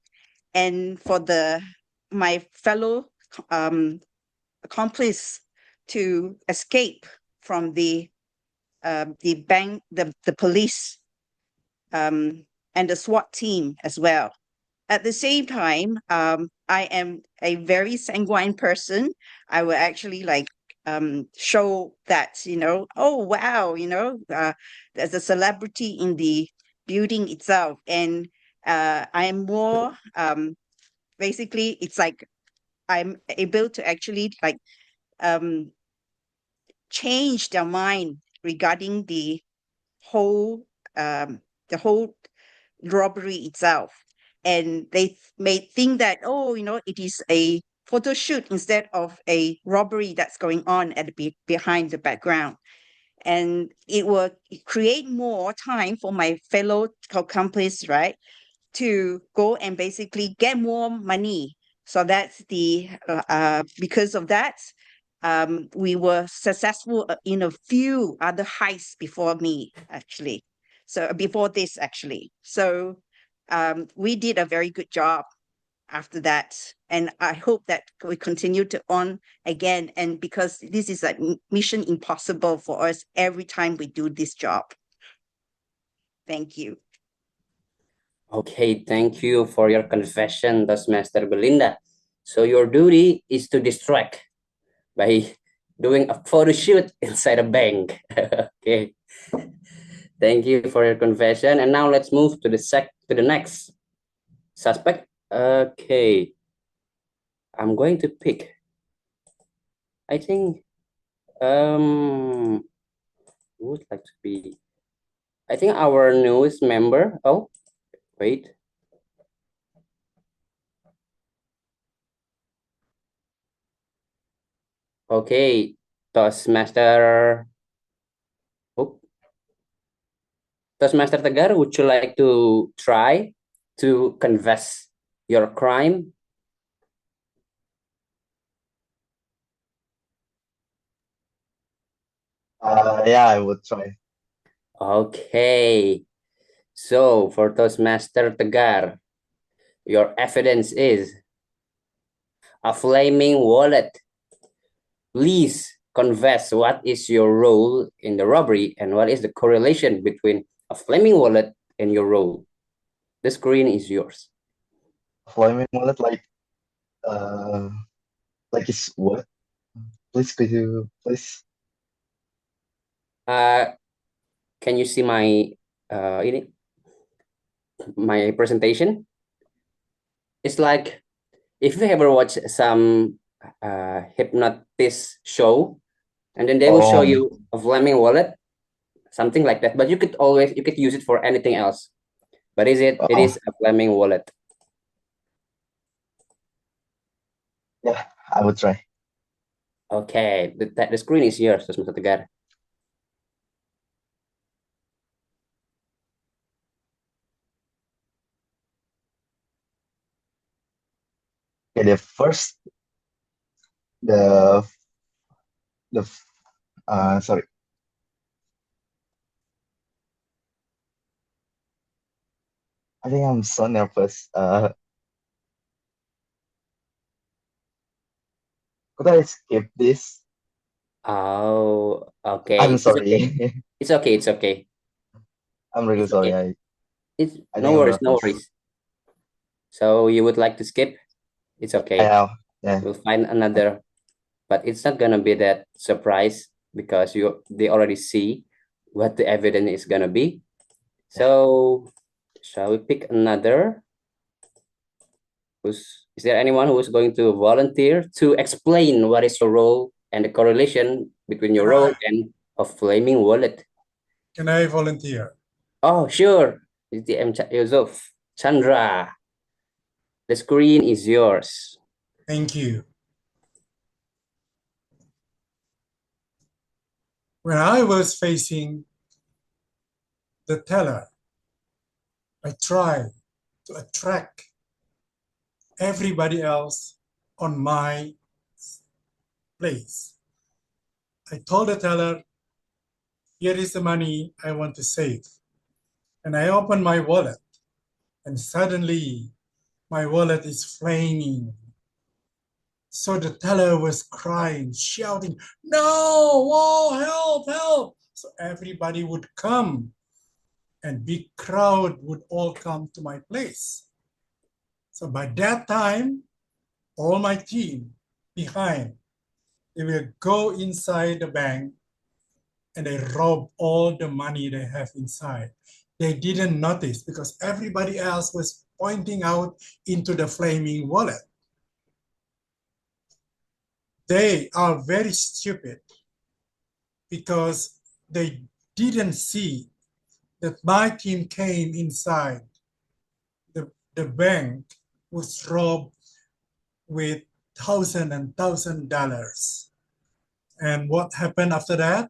Speaker 12: and for my fellow accomplice to escape from the bank, the police, and the SWAT team as well. At the same time, I am a very sanguine person. I will actually show that, oh wow, there's a celebrity in the building itself, and I am more basically it's like I'm able to actually change their mind regarding the whole robbery itself, and they may think that, oh, it is a photo shoot instead of a robbery that's going on behind the background. And it will create more time for my fellow accomplice, right, to go and basically get more money. So that's because of that, we were successful in a few other heists before me, actually. So before this, actually. So we did a very good job after that. And I hope that we continue to on again. And because this is a mission impossible for us every time we do this job. Thank you.
Speaker 2: Okay, thank you for your confession, Toastmaster Belinda. So your duty is to distract by doing a photo shoot inside a bank. Okay. Thank you for your confession. And now let's move to the next suspect. Okay. I'm going to pick. I think who would like to be? I think our newest member. Oh, wait. Okay, Toastmaster. Oh, Toastmaster Tegar, would you like to try to confess your crime?
Speaker 5: Yeah, I would try.
Speaker 2: Okay. So for Toastmaster Tegar, your evidence is a flaming wallet. Please confess what is your role in the robbery and what is the correlation between a flaming wallet and your role. The screen is yours.
Speaker 5: Flaming wallet, it's what? Please, could you please?
Speaker 2: Can you see my my presentation? It's like if you ever watch some hypnotist show, and then they will show you a flaming wallet, something like that. But you could use it for anything else. But it is a flaming wallet.
Speaker 5: Yeah, I would try.
Speaker 2: Okay, the screen is yours, Mr. Tegar.
Speaker 5: Okay, sorry. I think I'm so nervous. Could I skip this?
Speaker 2: Oh, okay.
Speaker 5: I'm
Speaker 2: It's okay.
Speaker 5: sorry.
Speaker 2: It's okay. It's okay.
Speaker 5: I'm really
Speaker 2: It's
Speaker 5: sorry.
Speaker 2: okay.
Speaker 5: I
Speaker 2: No
Speaker 5: think I'm
Speaker 2: worries. No
Speaker 5: nervous.
Speaker 2: worries. So you would like to skip? It's okay.
Speaker 5: Yeah.
Speaker 2: We'll find another, but it's not gonna be that surprise because they already see what the evidence is gonna be. So shall we pick another? Is there anyone who is going to volunteer to explain what is your role and the correlation between your role and a flaming wallet?
Speaker 13: Can I volunteer?
Speaker 2: Oh, sure. It's the Yusuf. Chandra, the screen is yours.
Speaker 13: Thank you. When I was facing the teller, I tried to attract everybody else on my place. I told the teller, here is the money I want to save. And I opened my wallet, and suddenly my wallet is flaming. So the teller was crying, shouting, no, oh, help, help. So everybody would come and big crowd would all come to my place. So by that time, all my team behind, they will go inside the bank and they rob all the money they have inside. They didn't notice because everybody else was pointing out into the flaming wallet. They are very stupid because they didn't see that my team came inside. The bank was robbed with $1,000. And what happened after that?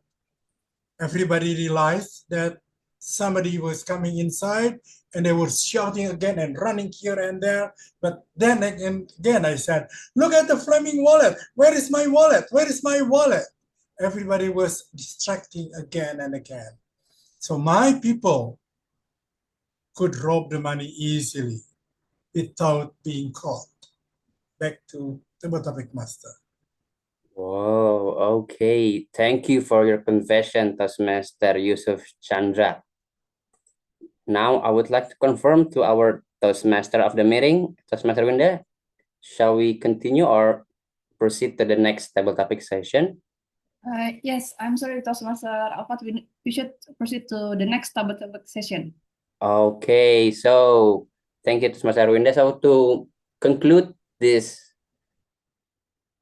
Speaker 13: Everybody realized that somebody was coming inside and they were shouting again and running here and there. But then again, I said, look at the flaming wallet. Where is my wallet? Where is my wallet? Everybody was distracting again and again. So my people could rob the money easily without being caught. Back to the topic master.
Speaker 2: Whoa, okay. Thank you for your confession, Toastmaster Yusuf Chandra. Now I would like to confirm to our Toastmaster of the meeting, Toastmaster Winda. Shall we continue or proceed to the next table topic session?
Speaker 6: Yes, I'm sorry, Toastmaster Alfat. We should proceed to the next table topic session.
Speaker 2: Okay, so thank you, Toastmaster Winda. So to conclude this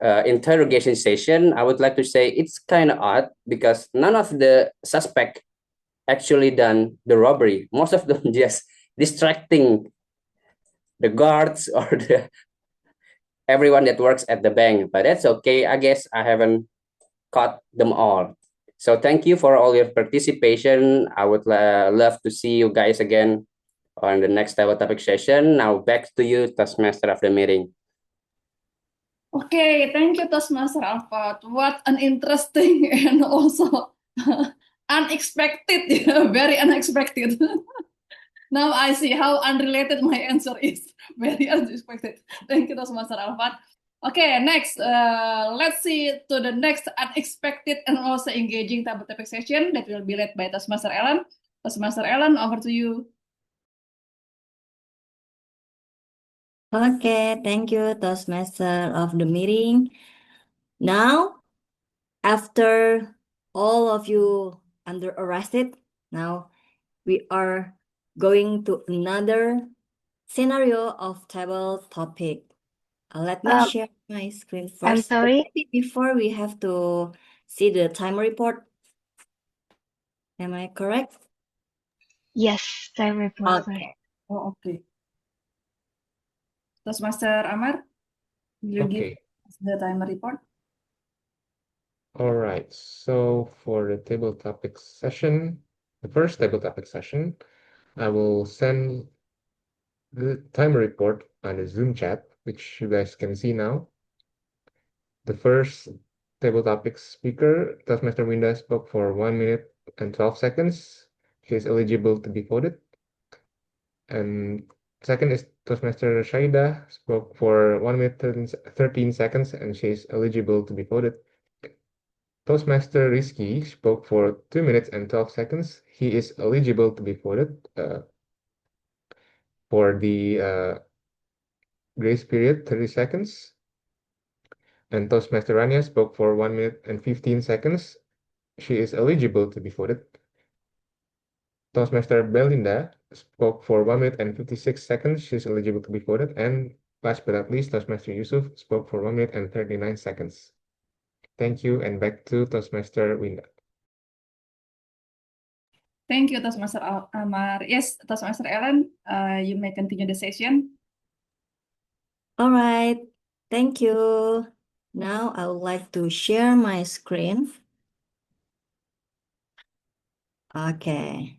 Speaker 2: interrogation session, I would like to say it's kind of odd because none of the suspect actually done the robbery. Most of them just distracting the guards or everyone that works at the bank, but that's okay. I guess I haven't caught them all. So thank you for all your participation. I would love to see you guys again on the next table topic session. Now back to you, Toastmaster of the meeting.
Speaker 6: Okay, thank you, Toastmaster Alfred. What an interesting and also unexpected, very unexpected. Now I see how unrelated my answer is. Very unexpected. Thank you, Toastmaster Alfred. Okay, next, let's see to the next unexpected and also engaging table topic session that will be led by Toastmaster Ellen. Toastmaster Ellen, over to you.
Speaker 14: Okay, thank you, Toastmaster of the meeting. Now, after all of you under arrested, now we are going to another scenario of table topic. Let me share my screen
Speaker 3: I'm
Speaker 14: first. But
Speaker 3: sorry.
Speaker 14: maybe before we have to see the time report. Am I correct?
Speaker 3: Yes, time report.
Speaker 14: Okay.
Speaker 6: Oh, okay. Toastmaster Amar, will you give
Speaker 4: Okay.
Speaker 6: us the timer report?
Speaker 4: All right. So for the table topic session, the first table topic session, I will send the timer report on the Zoom chat, which you guys can see now. The first table topic speaker, Toastmaster Winda, spoke for 1 minute and 12 seconds. She is eligible to be voted. And second is Toastmaster Shaida, spoke for 1 minute 13 seconds, and she is eligible to be voted. Toastmaster Rizky spoke for 2 minutes and 12 seconds. He is eligible to be voted for the grace period, 30 seconds. And Toastmaster Rania spoke for 1 minute and 15 seconds. She is eligible to be voted. Toastmaster Belinda spoke for 1 minute and 56 seconds. She is eligible to be voted. And last but not least, Toastmaster Yusuf spoke for 1 minute and 39 seconds. Thank you, and back to Toastmaster Winda.
Speaker 6: Thank you, Toastmaster Amar. Yes, Toastmaster Ellen, you may continue the session.
Speaker 14: All right. Thank you. Now I would like to share my screen. Okay.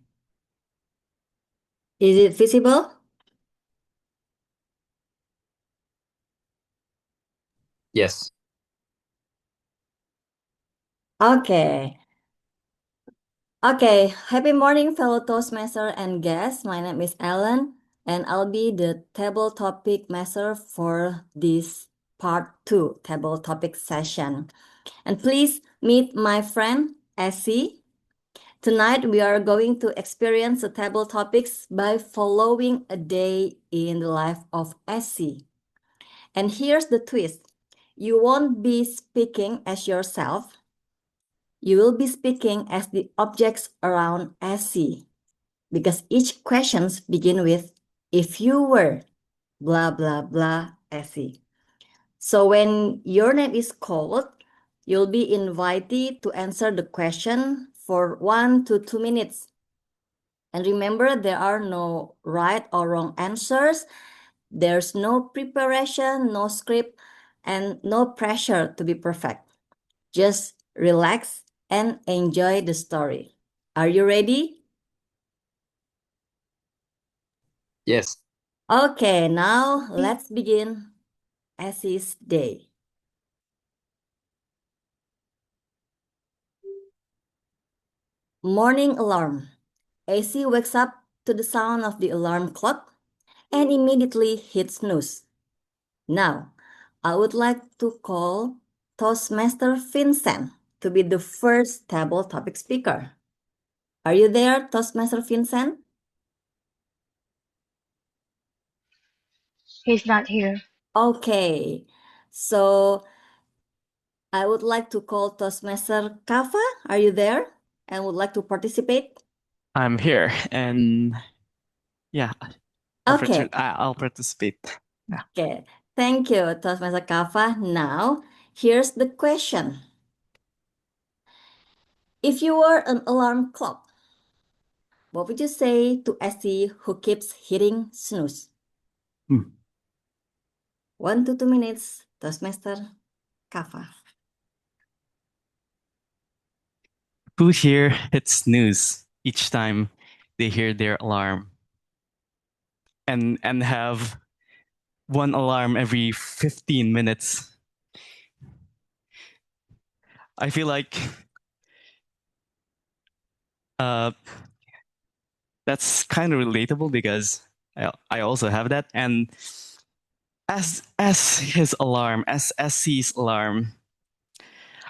Speaker 14: Is it visible?
Speaker 15: Yes.
Speaker 14: Okay. Okay. Happy morning, fellow Toastmaster and guests. My name is Ellen, and I'll be the table topic master for this part 2 table topic session. And please meet my friend, Essie. Tonight, we are going to experience the table topics by following a day in the life of Essie. And here's the twist. You won't be speaking as yourself. You will be speaking as the objects around Essie. Because each questions begin with, if you were, blah, blah, blah, Essie. So when your name is called, you'll be invited to answer the question for 1 to 2 minutes. And remember, there are no right or wrong answers. There's no preparation, no script, and no pressure to be perfect. Just relax and enjoy the story. Are you ready?
Speaker 15: Yes.
Speaker 14: Okay, now let's begin Essie's day. Morning alarm. Essie wakes up to the sound of the alarm clock and immediately hits snooze. Now, I would like to call Toastmaster Vincent to be the first table topic speaker. Are you there, Toastmaster Vincent?
Speaker 3: He's not here.
Speaker 14: Okay, so I would like to call Toastmaster Kava. Are you there and would like to participate?
Speaker 15: I'm here, and yeah,
Speaker 14: Okay.
Speaker 15: I'll participate. Yeah.
Speaker 14: Okay, thank you, Toastmaster Kava. Now, here's the question. If you were an alarm clock, what would you say to Essie who keeps hitting snooze? 1 to 2 minutes, Toastmaster Kafa.
Speaker 15: Who here hits snooze each time they hear their alarm and have one alarm every 15 minutes? I feel like that's kind of relatable because I also have that. And as his alarm, as SC's alarm,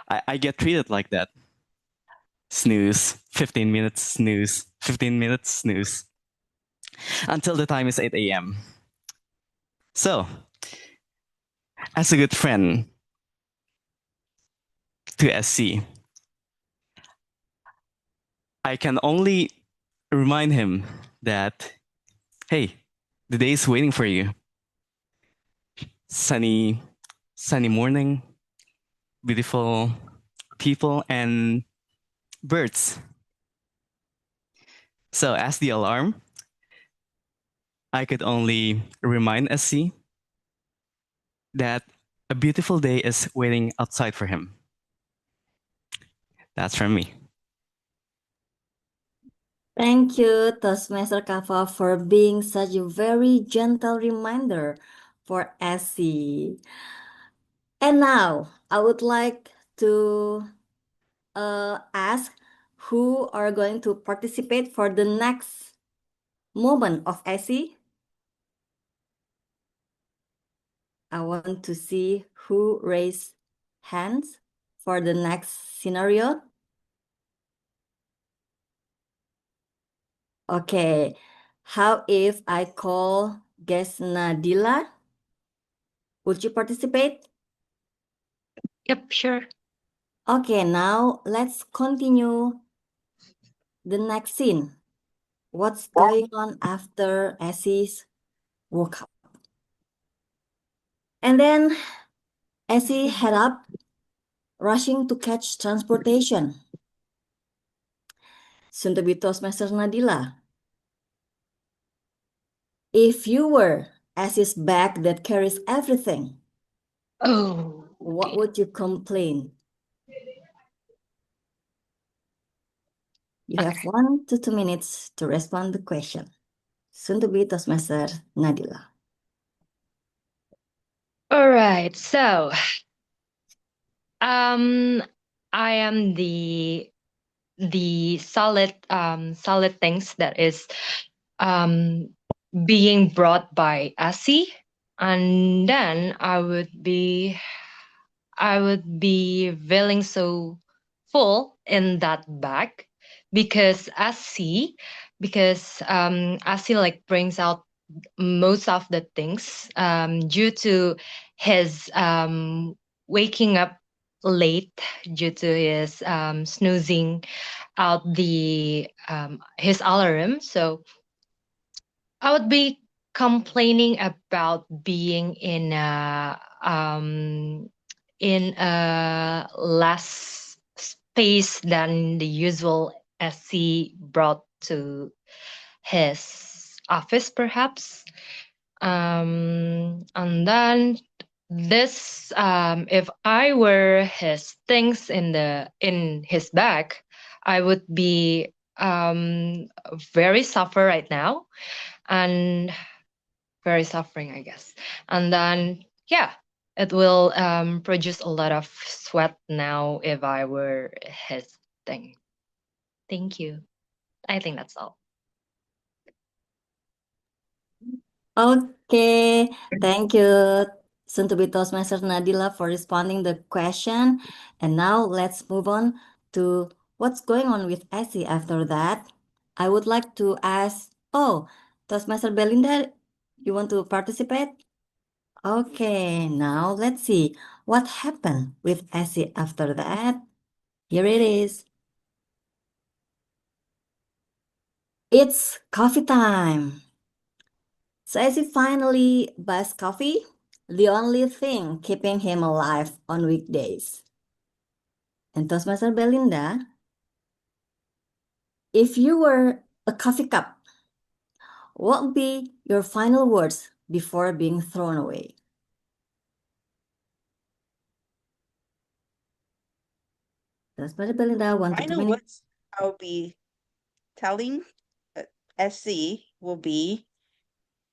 Speaker 15: I get treated like that. Snooze, 15 minutes, snooze, 15 minutes, snooze. Until the time is 8 a.m. So, as a good friend to SC, I can only remind him that, hey, the day is waiting for you. Sunny morning, beautiful people, and birds. So, as the alarm, I could only remind SC that a beautiful day is waiting outside for him. That's from me.
Speaker 14: Thank you, Toastmaster Kafa, for being such a very gentle reminder for SC. And now, I would like to ask who are going to participate for the next moment of SC. I want to see who raised hands for the next scenario. Okay, how if I call guest Nadila? Would you participate?
Speaker 7: Yep, sure.
Speaker 14: Okay, now let's continue the next scene. What's going on after Essie's woke up? And then Essie head up, rushing to catch transportation. Soon to be Toastmaster Nadila. If you were Essie's bag that carries everything,
Speaker 7: Oh,
Speaker 14: what would you complain? You have 1 to 2 minutes to respond the question. Soon to be Toastmaster Nadila.
Speaker 7: all right. So, I am the solid things that is being brought by Asi, and then I would be feeling so full in that bag because Asi like brings out most of the things due to his waking up late due to his snoozing out the his alarm. So I would be complaining about being in a less space than the usual SC brought to his office, perhaps. And then this, if I were his things in his bag, I would be very suffer right now and very suffering, I guess. And then yeah, it will produce a lot of sweat now if I were his thing. Thank you. I think that's all.
Speaker 14: Okay, thank you, soon to be Toastmaster Nadila, for responding the question. And now let's move on to what's going on with Essie after that. I would like to ask, Toastmaster Belinda, you want to participate? Okay, now let's see what happened with Essie after that. Here it is. It's coffee time. So as he finally buys coffee, the only thing keeping him alive on weekdays. And Toastmaster Belinda, if you were a coffee cup, what would be your final words before being thrown away? Toastmaster Belinda, 1 to 2
Speaker 12: Final
Speaker 14: minutes.
Speaker 12: words I'll be telling SC will be,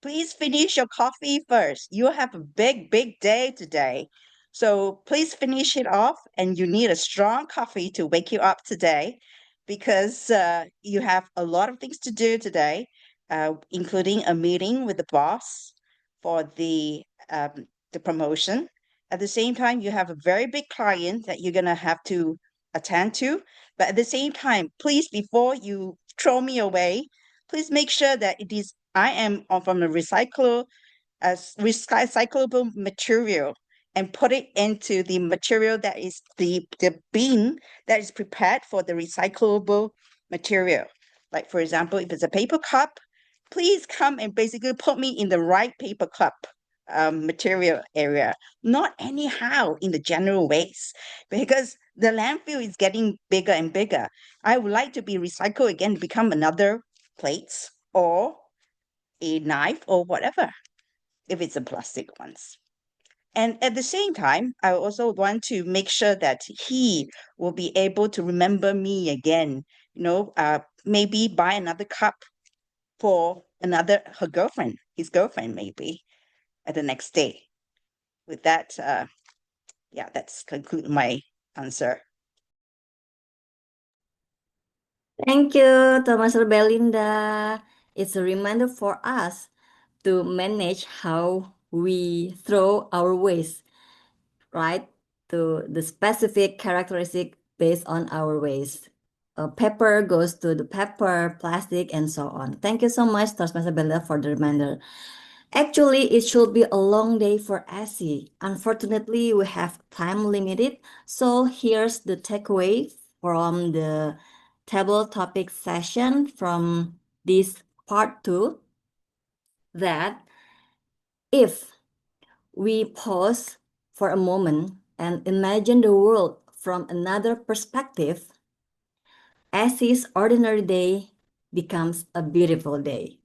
Speaker 12: please finish your coffee first. You have a big, big day today. So please finish it off, and you need a strong coffee to wake you up today because you have a lot of things to do today, including a meeting with the boss for the promotion. At the same time, you have a very big client that you're going to have to attend to. But at the same time, please, before you throw me away, please make sure that it is I am from a recyclable material and put it into the material that is the bin that is prepared for the recyclable material. Like for example, if it's a paper cup, please come and basically put me in the right paper cup material area, not anyhow in the general waste, because the landfill is getting bigger and bigger. I would like to be recycled again, become another plates or a knife or whatever, if it's a plastic ones. And at the same time, I also want to make sure that he will be able to remember me again, maybe buy another cup for his girlfriend maybe at the next day. With that, that's conclude my answer.
Speaker 14: Thank you, Toastmaster Belinda. It's a reminder for us to manage how we throw our waste, right? To the specific characteristic based on our waste. Paper goes to the paper, plastic, and so on. Thank you so much, Toastmaster Belinda, for the reminder. Actually, it should be a long day for Essie. Unfortunately, we have time limited. So here's the takeaway from the table topic session from this part 2, that if we pause for a moment and imagine the world from another perspective, Essie's ordinary day becomes a beautiful day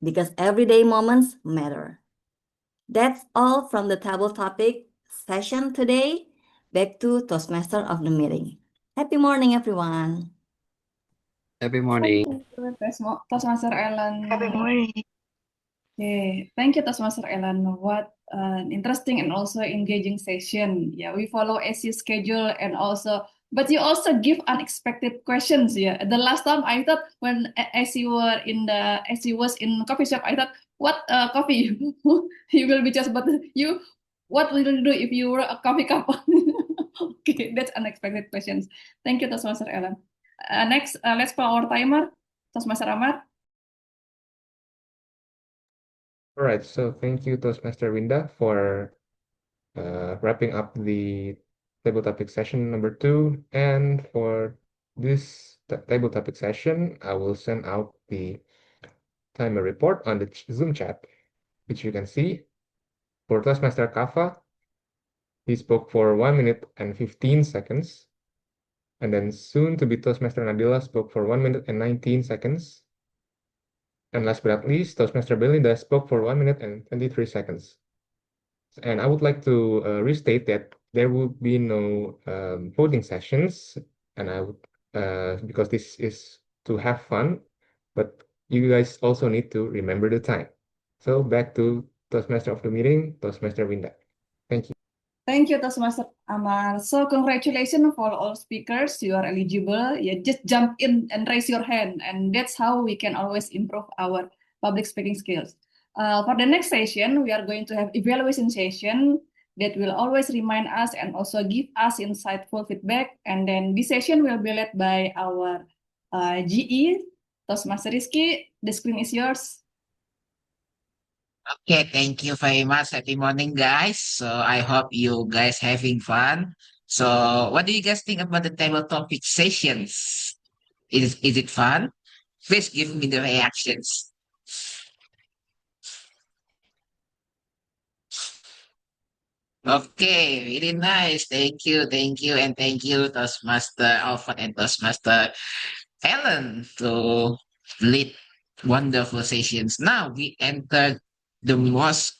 Speaker 14: because everyday moments matter. That's all from the table topic session today. Back to Toastmaster of the meeting. Happy morning, everyone.
Speaker 2: Happy morning.
Speaker 6: Thank you, Toastmaster Ellen.
Speaker 3: Happy morning.
Speaker 6: Okay, thank you, Toastmaster Ellen. What an interesting and also engaging session. Yeah, we follow SC schedule and also, but you also give unexpected questions. Yeah, the last time I thought when SC was in coffee shop, I thought, what coffee he will be just, but you, what will you do if you were a coffee cup? Okay, that's unexpected questions. Thank you, Toastmaster Ellen. Next, let's call our timer, Toastmaster Amar.
Speaker 4: All right, so thank you, Toastmaster Winda, for wrapping up the table topic session number 2. And for this table topic session, I will send out the timer report on the Zoom chat, which you can see. For Toastmaster Kafa, he spoke for 1 minute and 15 seconds. And then soon to be Toastmaster Nadila spoke for 1 minute and 19 seconds. And last but not least, Toastmaster Belinda spoke for 1 minute and 23 seconds. And I would like to restate that there will be no voting sessions, and I would because this is to have fun, but you guys also need to remember the time. So back to Toastmaster of the meeting, Toastmaster Winda. Thank you.
Speaker 6: Thank you, Toastmaster Amar. So congratulations for all speakers. You are eligible. Yeah, just jump in and raise your hand, and that's how we can always improve our public speaking skills. For the next session, we are going to have evaluation session that will always remind us and also give us insightful feedback. And then this session will be led by our GE, Toastmaster Rizky. The screen is yours.
Speaker 10: Okay, thank you very much. Happy morning, guys. So I hope you guys having fun. So what do you guys think about the table topic sessions? Is it fun? Please give me the reactions. Okay, really nice. Thank you, and thank you, Toastmaster Alfred and Toastmaster Ellen, to lead wonderful sessions. Now we enter the most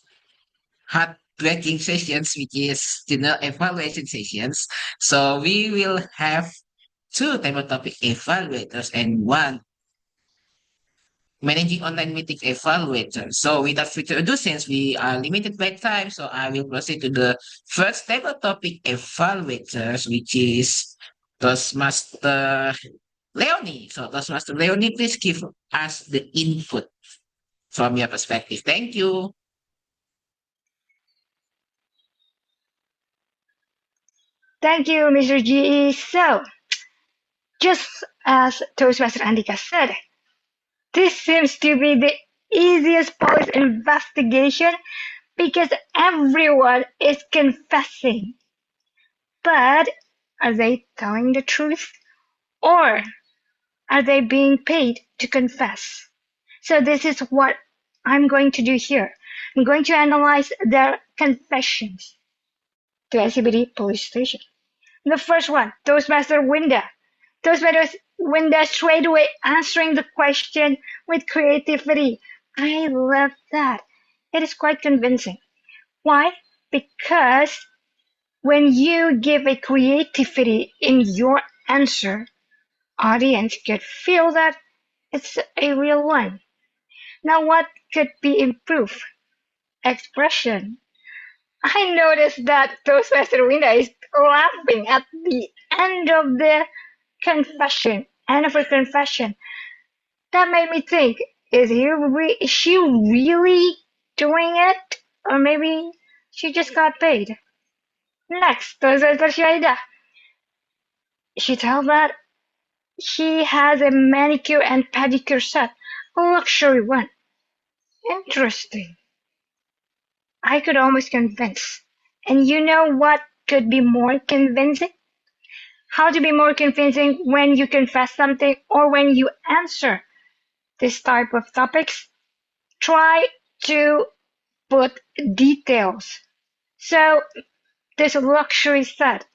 Speaker 10: heartbreaking sessions, which is general evaluation sessions. So we will have 2 table topic evaluators, and 1 managing online meeting evaluator. So without further ado, since we are limited by time, so I will proceed to the first table topic evaluators, which is Toastmaster Leonie. So Toastmaster Leonie, please give us the input from your perspective. Thank you.
Speaker 3: Thank you, Mr. GE. So, just as Toastmaster Andika said, this seems to be the easiest police investigation because everyone is confessing. But are they telling the truth? Or are they being paid to confess? So this is what I'm going to do here. I'm going to analyze their confessions to SCBD police station. The first one, Toastmaster Winda. Toastmaster Winda straight away answering the question with creativity. I love that. It is quite convincing. Why? Because when you give a creativity in your answer, audience could feel that it's a real one. Now what could be improved? Expression. I noticed that Toastmaster Winda is laughing at the end of the confession, end of her confession. That made me think, is she really doing it? Or maybe she just got paid. Next, Toastmaster Shaida. She tells that she has a manicure and pedicure set, a luxury one. Interesting. I could almost convince. And you know what could be more convincing? How to be more convincing when you confess something or when you answer this type of topics? Try to put details. So this luxury set,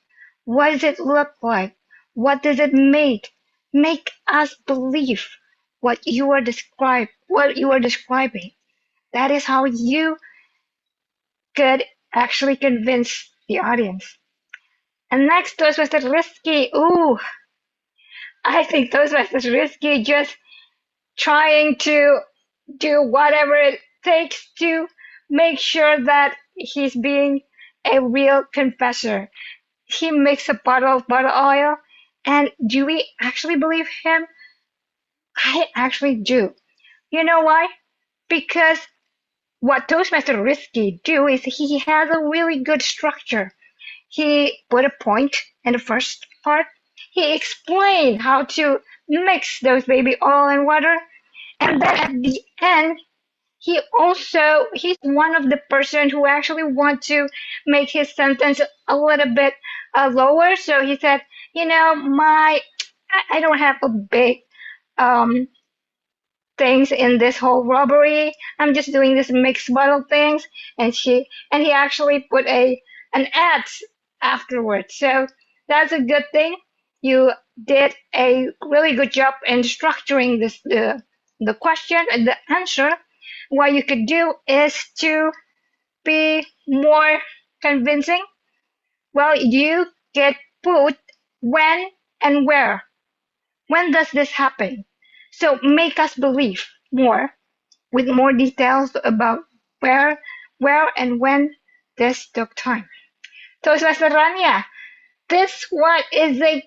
Speaker 3: what does it look like? What does it make? Make us believe what you are describing. That is how you could actually convince the audience. And next, Toastmaster Risky. Ooh, I think Toastmaster Risky just trying to do whatever it takes to make sure that he's being a real confessor. He makes a bottle of butter oil, and do we actually believe him? I actually do. You know why? Because what Toastmaster Risky do is he has a really good structure. He put a point in the first part. He explained how to mix those baby oil and water. And then at the end, he's one of the person who actually want to make his sentence a little bit lower. So he said, I don't have a big things in this whole robbery. I'm just doing this mixed bottle things. And he actually put an ad afterwards. So that's a good thing. You did a really good job in structuring the question and the answer. What you could do is to be more convincing. Well, you could put when and where. When does this happen? So make us believe more with more details about where and when this took time. Toastmaster Rania, this one is a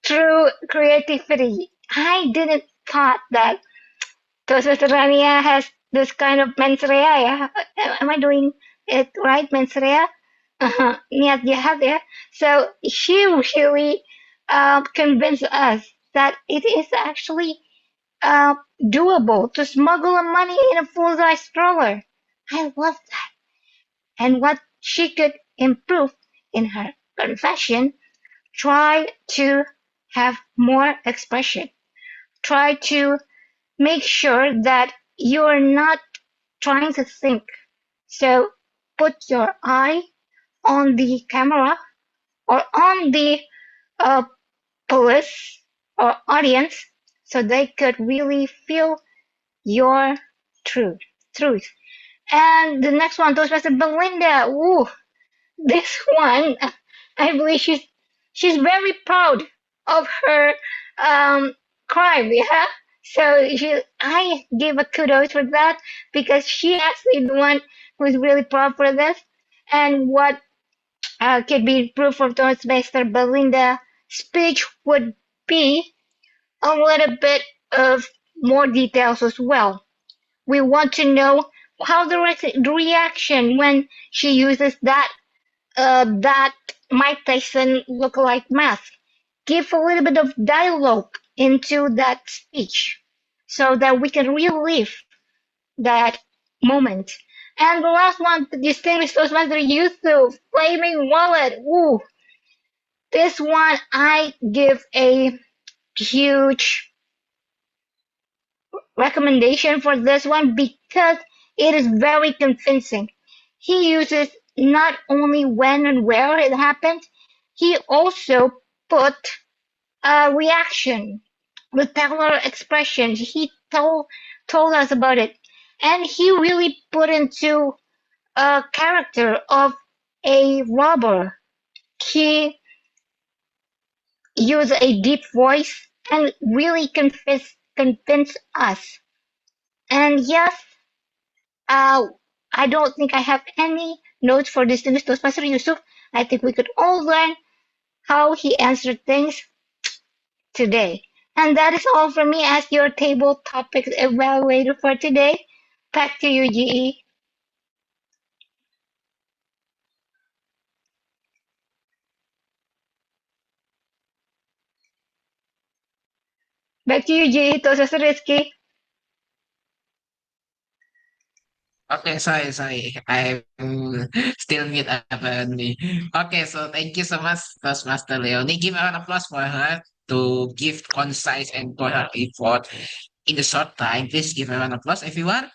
Speaker 3: true creativity. I didn't thought that Toastmaster Rania has this kind of mens rea ya. Am I doing it right, mens rea? Niat jahat ya. So she really convinced us that it is actually doable to smuggle money in a full-size stroller. I love that. And what she could improve in her confession, try to have more expression. Try to make sure that you're not trying to think. So put your eye on the camera or on the police or audience so they could really feel your truth. And the next one, Toastmaster Belinda. Ooh, this one, I believe she's very proud of her crime. Yeah. So I give a kudos for that because she actually the one who's really proud for this. And what could be proof of Toastmaster Belinda speech would be a little bit of more details as well. We want to know how the reaction when she uses that Mike Tyson lookalike mask. Give a little bit of dialogue into that speech so that we can relive that moment. And the last one, the distinguished Toastmaster Yusuf, Flaming Wallet. Ooh, this one I give a huge recommendation for this one because it is very convincing. He uses not only when and where it happened, he also put a reaction, the Taylor expressions. He told us about it, and he really put into a character of a robber. He used a deep voice and really convince us. And yes, I don't think I have any notes for distinguished Toastmaster Yusuf. I think we could all learn how he answered things today. And that is all from me as your table topics evaluator for today. Back to you, GE. Back to you, GE. Toastmaster Rizky.
Speaker 10: Okay, sorry. I'm still mute apparently. Okay, so thank you so much, Toastmaster Leonie. Give her an applause for her to give concise and for her effort in the short time. Please give her an applause, everyone.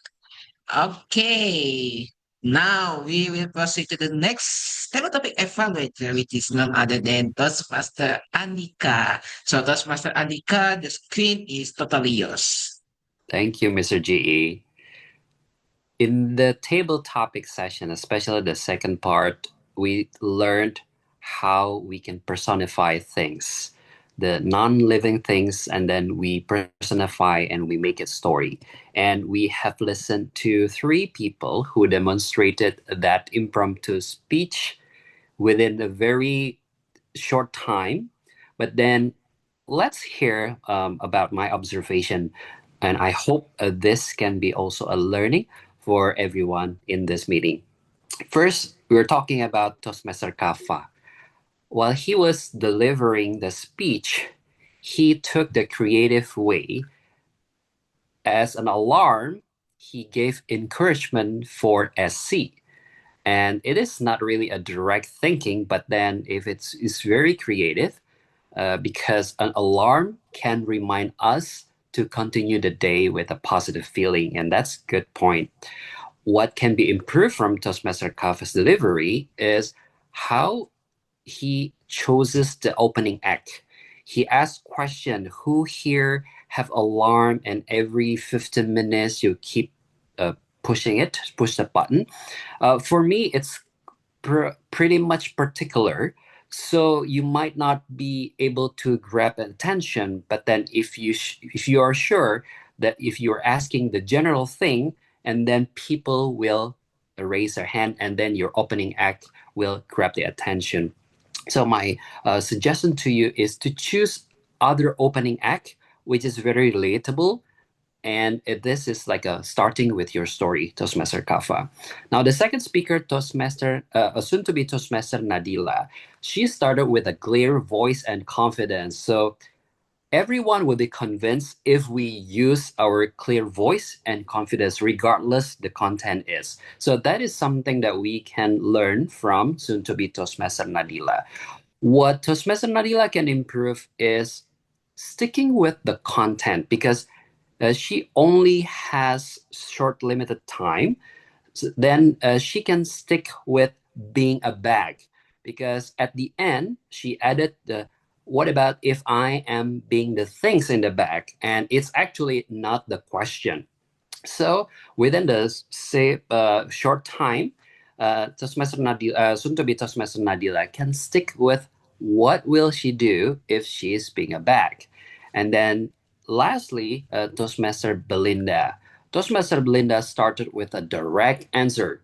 Speaker 10: Okay. Now we will proceed to the next table topic evaluator, which is none other than Toastmaster Andika. So Toastmaster Andika, the screen is totally yours.
Speaker 16: Thank you, Mr. GE. In the table topic session, especially the second part, we learned how we can personify things, the non-living things, and then we personify and we make it story. And we have listened to 3 people who demonstrated that impromptu speech within a very short time. But then let's hear about my observation, and I hope this can be also a learning for everyone in this meeting. First, we're talking about Toastmaster Kafa. While he was delivering the speech, he took the creative way. As an alarm, he gave encouragement for SC. And it is not really a direct thinking, but then if it's very creative, because an alarm can remind us to continue the day with a positive feeling, and that's a good point. What can be improved from Toastmaster Kafa's delivery is how he chooses the opening act. He asks question, who here have alarm, and every 15 minutes you keep push the button. For me, it's pretty much particular. So you might not be able to grab attention, but then if you are sure that if you're asking the general thing, and then people will raise their hand, and then your opening act will grab the attention. So my suggestion to you is to choose other opening act, which is very relatable. And this is like starting with your story, Toastmaster Kafa. Now, the second speaker, Toastmaster, soon to be Toastmaster Nadila, she started with a clear voice and confidence. So everyone will be convinced if we use our clear voice and confidence, regardless the content is. So that is something that we can learn from soon to be Toastmaster Nadila. What Toastmaster Nadila can improve is sticking with the content, because she only has short limited time. So then she can stick with being a bag, because at the end she added the what about if I am being the things in the bag, and it's actually not the question. So within the short time, Toastmaster Nadila, soon to be Toastmaster Nadila, can stick with what will she do if she's being aback? And then lastly, Toastmaster Belinda. Toastmaster Belinda started with a direct answer.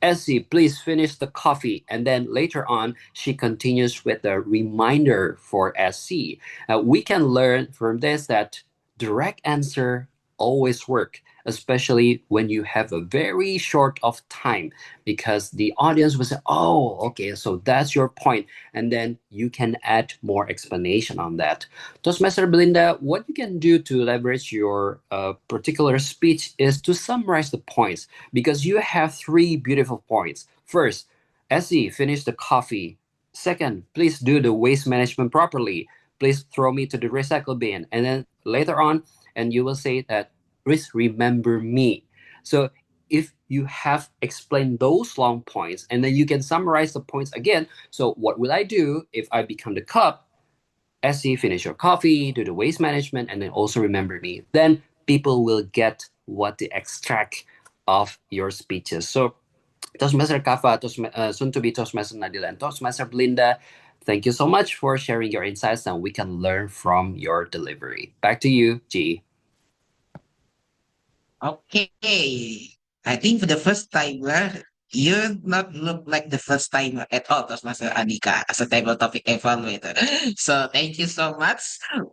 Speaker 16: Essie, please finish the coffee. And then later on, she continues with a reminder for Essie. We can learn from this that direct answer always work, especially when you have a very short of time, because the audience will say, oh, okay, so that's your point. And then you can add more explanation on that. Toastmaster Belinda, what you can do to leverage your particular speech is to summarize the points, because you have three beautiful points. First, Essie, finish the coffee. Second, please do the waste management properly. Please throw me to the recycle bin. And then later on, and you will say that, please remember me. So if you have explained those long points, and then you can summarize the points again. So what will I do if I become the cup? Essie, finish your coffee, do the waste management, and then also remember me. Then people will get what the extract of your speeches. So Toastmaster Kafa, soon to be Toastmaster Nadila, and Toastmaster Belinda, thank you so much for sharing your insights, and we can learn from your delivery. Back to you, G.
Speaker 10: Okay. I think for the first timer, you not look like the first timer at all, Toastmaster Anika, as a table topic evaluator. So thank you so much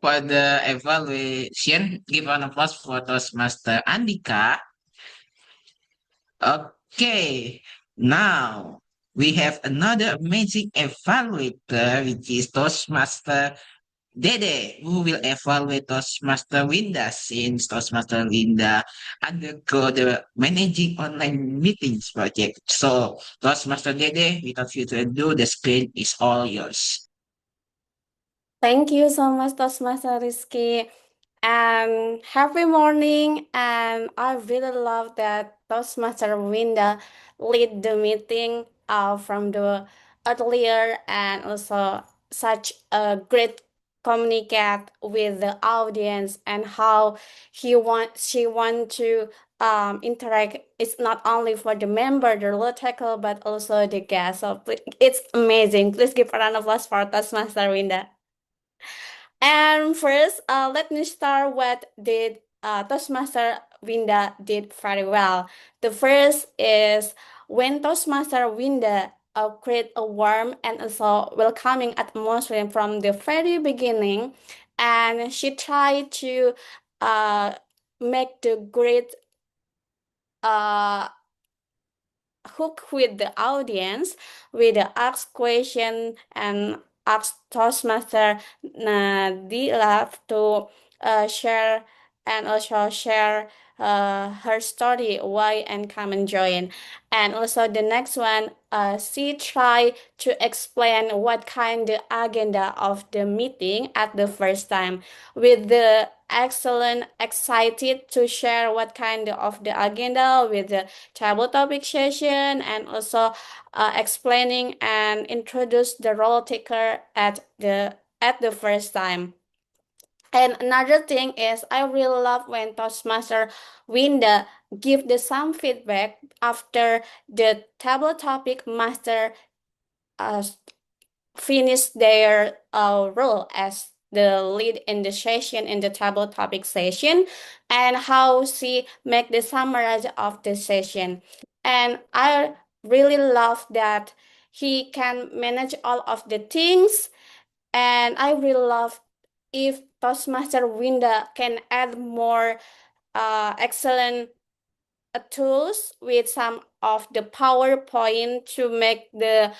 Speaker 10: for the evaluation. Give an applause for Toastmaster Andika. Okay. Now we have another amazing evaluator, which is Toastmaster Dede, who will evaluate Toastmaster Winda, since Toastmaster Winda undergo the managing online meetings project. So Toastmaster Dede, without further ado, the screen is all yours.
Speaker 11: Thank you so much, Toastmaster Rizky. And happy morning. And I really love that Toastmaster Winda lead the meeting from the earlier, and also such a great communicate with the audience, and how she want to interact. It's not only for the member, the role tackle, but also the guest. So it's amazing. Please give a round of applause for Toastmaster Winda. And first, let me start what did Toastmaster Winda did very well. The first is when Toastmaster Winda create a warm and also welcoming atmosphere from the very beginning, and she tried to make the great hook with the audience with the ask question and ask Toastmaster Nadila to share, and also share her story why and come and join. And also the next one, she try to explain what kind of agenda of the meeting at the first time, with the excellent excited to share what kind of the agenda with the table topic session, and also explaining and introduce the role taker at the first time. And another thing is, I really love when Toastmaster Winda give the some feedback after the table topic master finish their role as the lead in the session, in the table topic session, and how she make the summary of the session. And I really love that he can manage all of the things. And I really love if Toastmaster Winda can add more excellent tools with some of the PowerPoint to make the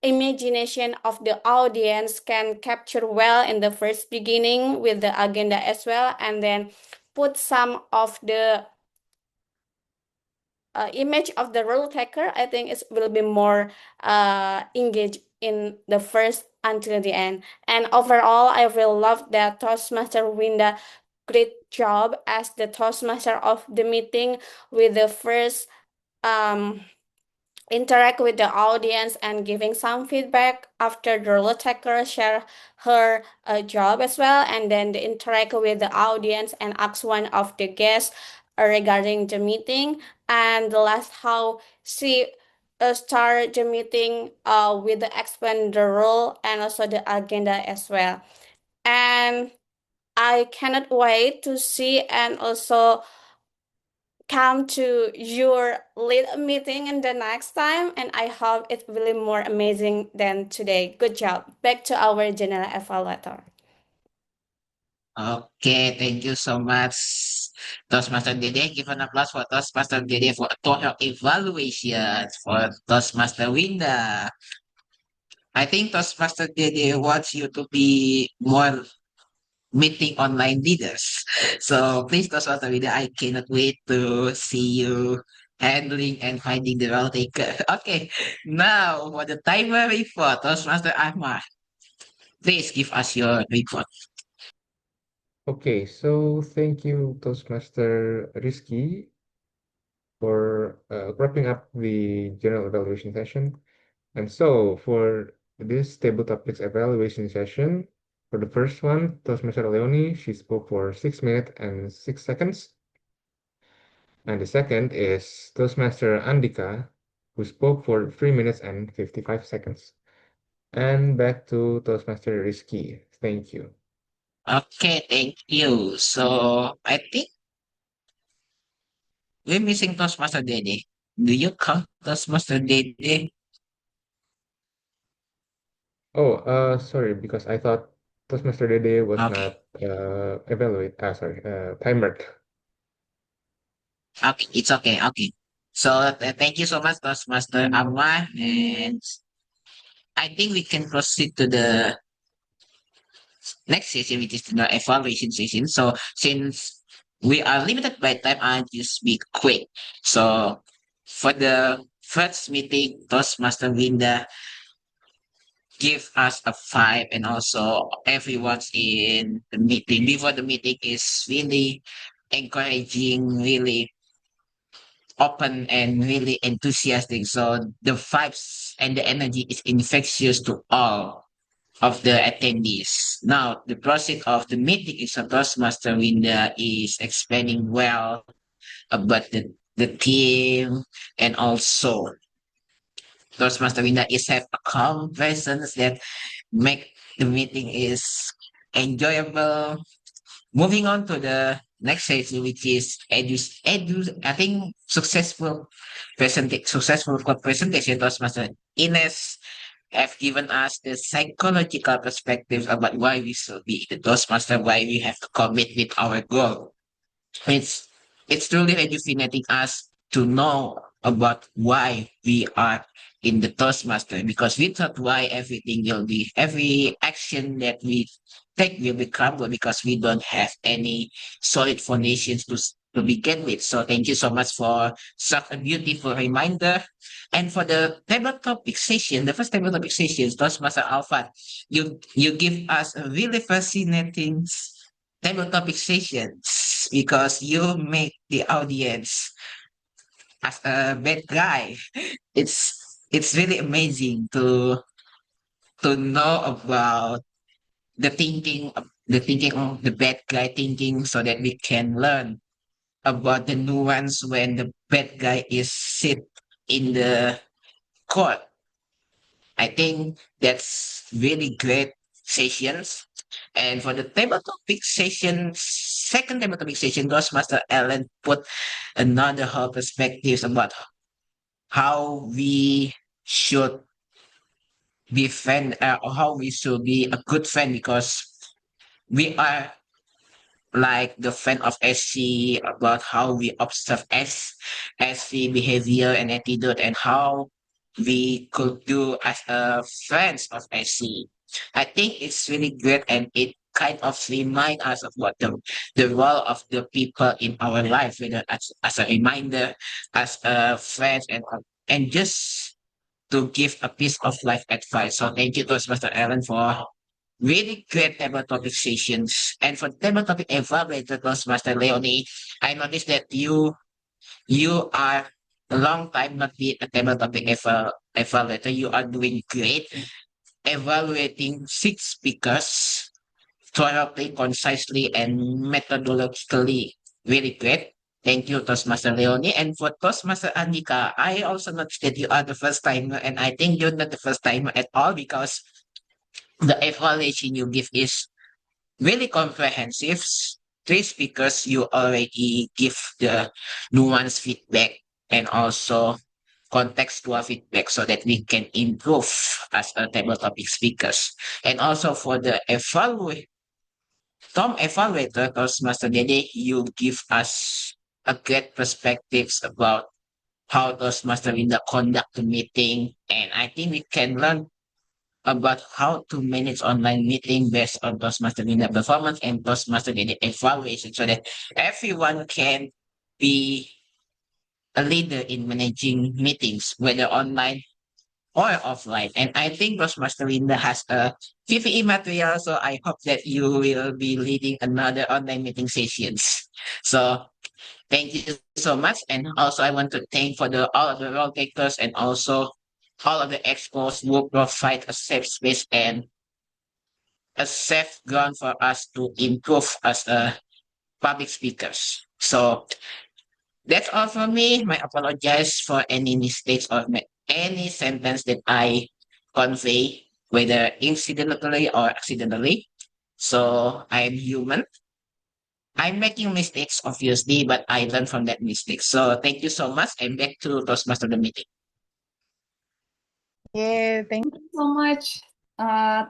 Speaker 11: imagination of the audience can capture well in the first beginning with the agenda as well, and then put some of the image of the role taker. I think it will be more engaged in the first until the end. And overall, I really love that Toastmaster Winda great job as the Toastmaster of the meeting, with the first interact with the audience and giving some feedback after the role taker share her job as well, and then the interact with the audience and ask one of the guests regarding the meeting. And the last, how she
Speaker 17: start the meeting with the explain the role and also the agenda as well. And I cannot wait to see and also come to your lead meeting in the next time, and I hope it will be more amazing than today. Good job. Back to our general evaluator.
Speaker 10: Okay, thank you so much, Toastmaster Dede. Give an applause for Toastmaster Dede for a total evaluation for Toastmaster Winda. I think Toastmaster Dede wants you to be more meeting online leaders. So please, Toastmaster Winda, I cannot wait to see you handling and finding the role taker. Okay, now for the timer report, Toastmaster Ahmad, please give us your report.
Speaker 4: Okay, so thank you, Toastmaster Rizky, for wrapping up the general evaluation session. And so for this table topics evaluation session, for the first one, Toastmaster Leonie, she spoke for 6 minutes and 6 seconds. And the second is Toastmaster Andika, who spoke for 3 minutes and 55 seconds. And back to Toastmaster Rizky. Thank you.
Speaker 10: Okay, thank you. So I think we're missing Toastmaster Dede. Do you count Toastmaster Dede?
Speaker 4: Oh, sorry, because I thought Toastmaster Dede was
Speaker 10: Okay.
Speaker 4: not timered.
Speaker 10: Okay, it's okay. Okay. So thank you so much, Toastmaster Amma, and I think we can proceed to the next session, which is the evaluation session. So since we are limited by time, I'll just be quick. So for the first meeting, Toastmaster Winda give us a vibe, and also everyone's in the meeting before the meeting is really encouraging, really open and really enthusiastic. So the vibes and the energy is infectious to all of the attendees. Now, the process of the meeting is a Toastmaster Winda is explaining well about the team, and also Toastmaster Winda is have a calm presence that make the meeting is enjoyable. Moving on to the next session, which is I think successful presentation. Toastmaster Ines have given us the psychological perspective about why we should be the Toastmaster, why we have to commit with our goal. It's it's truly rejuvenating us to know about why we are in the Toastmaster, because without why every action that we take will be crumbled, because we don't have any solid foundations to begin with. So thank you so much for such a beautiful reminder. And for the table topic session, the first table topic session, Toastmaster Alpha, you give us a really fascinating table topic sessions, because you make the audience as a bad guy. It's really amazing to know about the thinking of the bad guy thinking, so that we can learn about the nuance when the bad guy is sit in the court. I think that's really great sessions. And for the table topic session, second table topic session, Ghostmaster Ellen put another whole perspectives about how we should be friend, or how we should be a good friend, because we are like the friend of SC, about how we observe SC behavior and attitude, and how we could do as a friends of SC. I think it's really great, and it kind of remind us of what the role of the people in our life, whether as a reminder, as a friend, and just to give a piece of life advice. So thank you to Mr. Allen for really great table topic sessions. And for table topic evaluator, Master Leonie, I noticed that you are a long time not be a table topic evaluator. You are doing great, evaluating 6 speakers thoroughly, concisely, and methodologically. Really great. Thank you, Toastmaster Leonie. And for Toastmaster Anika, I also noticed that you are the first timer, and I think you're not the first timer at all because the evaluation you give is really comprehensive. Three speakers, you already give the nuance feedback and also contextual feedback so that we can improve as a table topic speakers. And also for the evaluator, Toastmaster Dede, you give us a great perspectives about how Toastmaster Linda conduct the meeting. And I think we can learn about how to manage online meeting based on Toastmaster Linda performance and Toastmaster Dede evaluation so that everyone can be a leader in managing meetings, whether online or offline. And I think Toastmaster Linda has a PPE material, so I hope that you will be leading another online meeting sessions. So thank you so much. And also I want to thank for all of the role takers and also all of the experts who provide a safe space and a safe ground for us to improve as a public speakers. So that's all from me. I apologize for any mistakes or any sentence that I convey, whether incidentally or accidentally. So I'm human. I'm making mistakes, obviously, but I learn from that mistake. So thank you so much. And back to Toastmaster the meeting.
Speaker 1: Yeah, thank
Speaker 6: Thank you so much,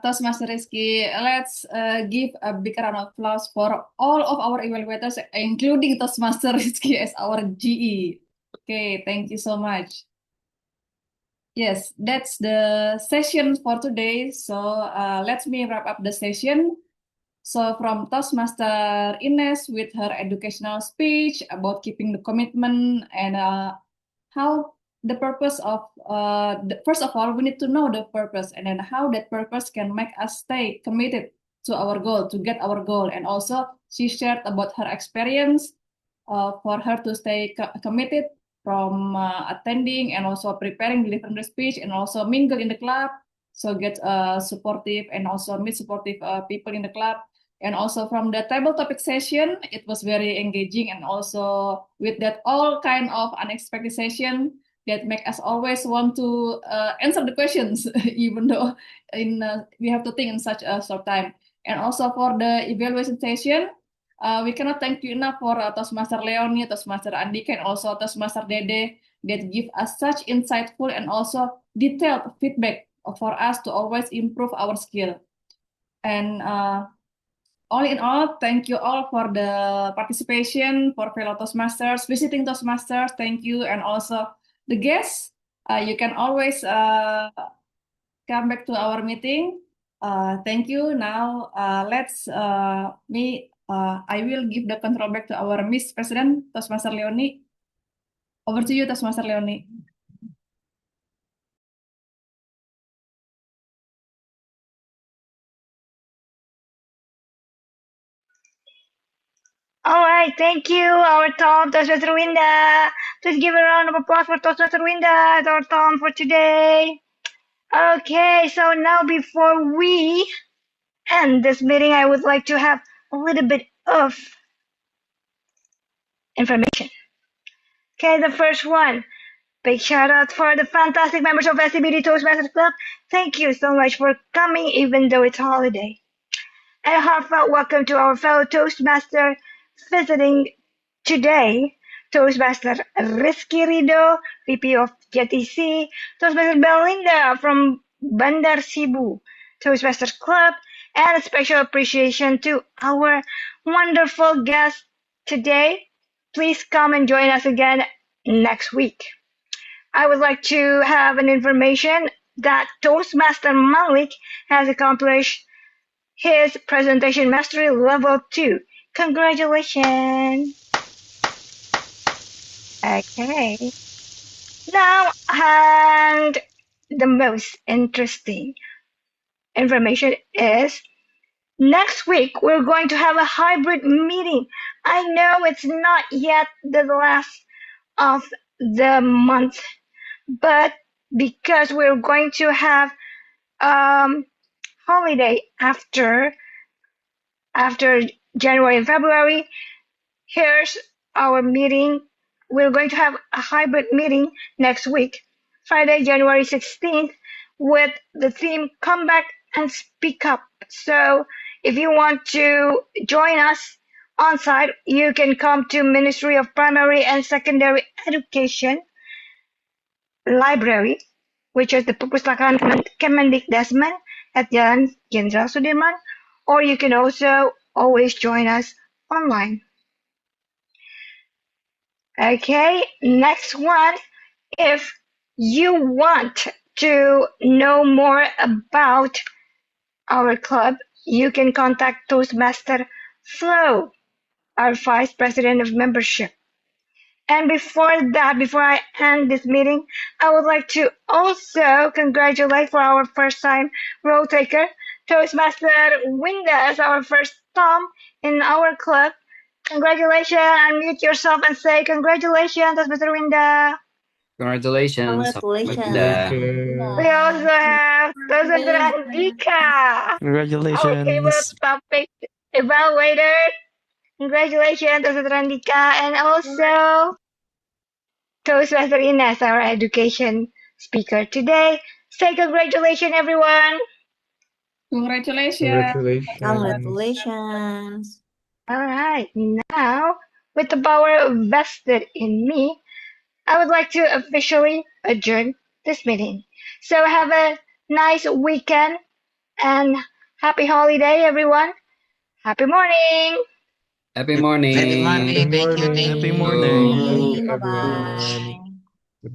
Speaker 6: Toastmaster Rizky. Let's give a big round of applause for all of our evaluators, including Toastmaster Rizky as our GE. Okay, thank you so much. Yes, that's the session for today. So let me wrap up the session. So from Toastmaster Ines with her educational speech about keeping the commitment and how the purpose of first of all, we need to know the purpose and then how that purpose can make us stay committed to our goal, to get our goal. And also she shared about her experience for her to stay committed from attending and also preparing, delivering the speech and also mingle in the club. So get supportive and also meet supportive people in the club. And also from the table topic session, it was very engaging and also with that all kind of unexpected session that make us always want to answer the questions, even though we have to think in such a short time. And also for the evaluation session, we cannot thank you enough for Toastmaster Leonie, Toastmaster Andika, and also Toastmaster Dede that give us such insightful and also detailed feedback for us to always improve our skill. And all in all, thank you all for the participation, for fellow Toastmasters, visiting Toastmasters, thank you, and also the guests. You can always come back to our meeting. Thank you. Now, I will give the control back to our Miss President, Toastmaster Leonie. Over to you, Toastmaster Leonie.
Speaker 3: All right, thank you, our Tom, Toastmaster Winda. Please give a round of applause for Toastmaster Winda as our Tom for today. Okay, so now before we end this meeting, I would like to have a little bit of information. Okay, the first one. Big shout out for the fantastic members of SCBD Toastmasters Club. Thank you so much for coming even though it's holiday. And a heartfelt welcome to our fellow Toastmaster visiting today. Toastmaster Rizky Rido, VP of JTC, Toastmaster Belinda from Bandar Sibu, Toastmasters Club, and a special appreciation to our wonderful guest today. Please come and join us again next week. I would like to have an information that Toastmaster Malik has accomplished his presentation mastery level 2. Congratulations! Okay. Now, and the most interesting information is next week we're going to have a hybrid meeting. I know it's not yet the last of the month, but because we're going to have holiday after January and February, here's our meeting. We're going to have a hybrid meeting next week, Friday, January 16th, with the theme Come Back and Speak Up. So if you want to join us on site, you can come to Ministry of Primary and Secondary Education Library, which is the Perpustakaan Kemendikbud at Jalan Jenderal Sudirman, or you can also always join us online. Okay, next one. If you want to know more about our club, you can contact Toastmaster Flo, our Vice President of Membership. And before I end this meeting, I would like to also congratulate for our first time role taker, Toastmaster Winda, as our first Tom in our club. Congratulations, unmute yourself and say congratulations, Toastmaster Winda.
Speaker 16: Congratulations.
Speaker 14: Congratulations.
Speaker 3: We also have Toastmaster Andika, our table
Speaker 15: Congratulations.
Speaker 3: topic evaluator. Congratulations, Toastmaster Andika, and also Toastmaster Ines, our education speaker today. Say congratulations, everyone.
Speaker 6: Congratulations.
Speaker 14: Congratulations.
Speaker 3: All right, now with the power vested in me, I would like to officially adjourn this meeting. So have a nice weekend and happy holiday, everyone. Happy morning.
Speaker 16: Happy morning.
Speaker 10: Happy morning. Thank you.
Speaker 15: Happy
Speaker 10: Thank you.
Speaker 15: morning.
Speaker 14: Bye-bye.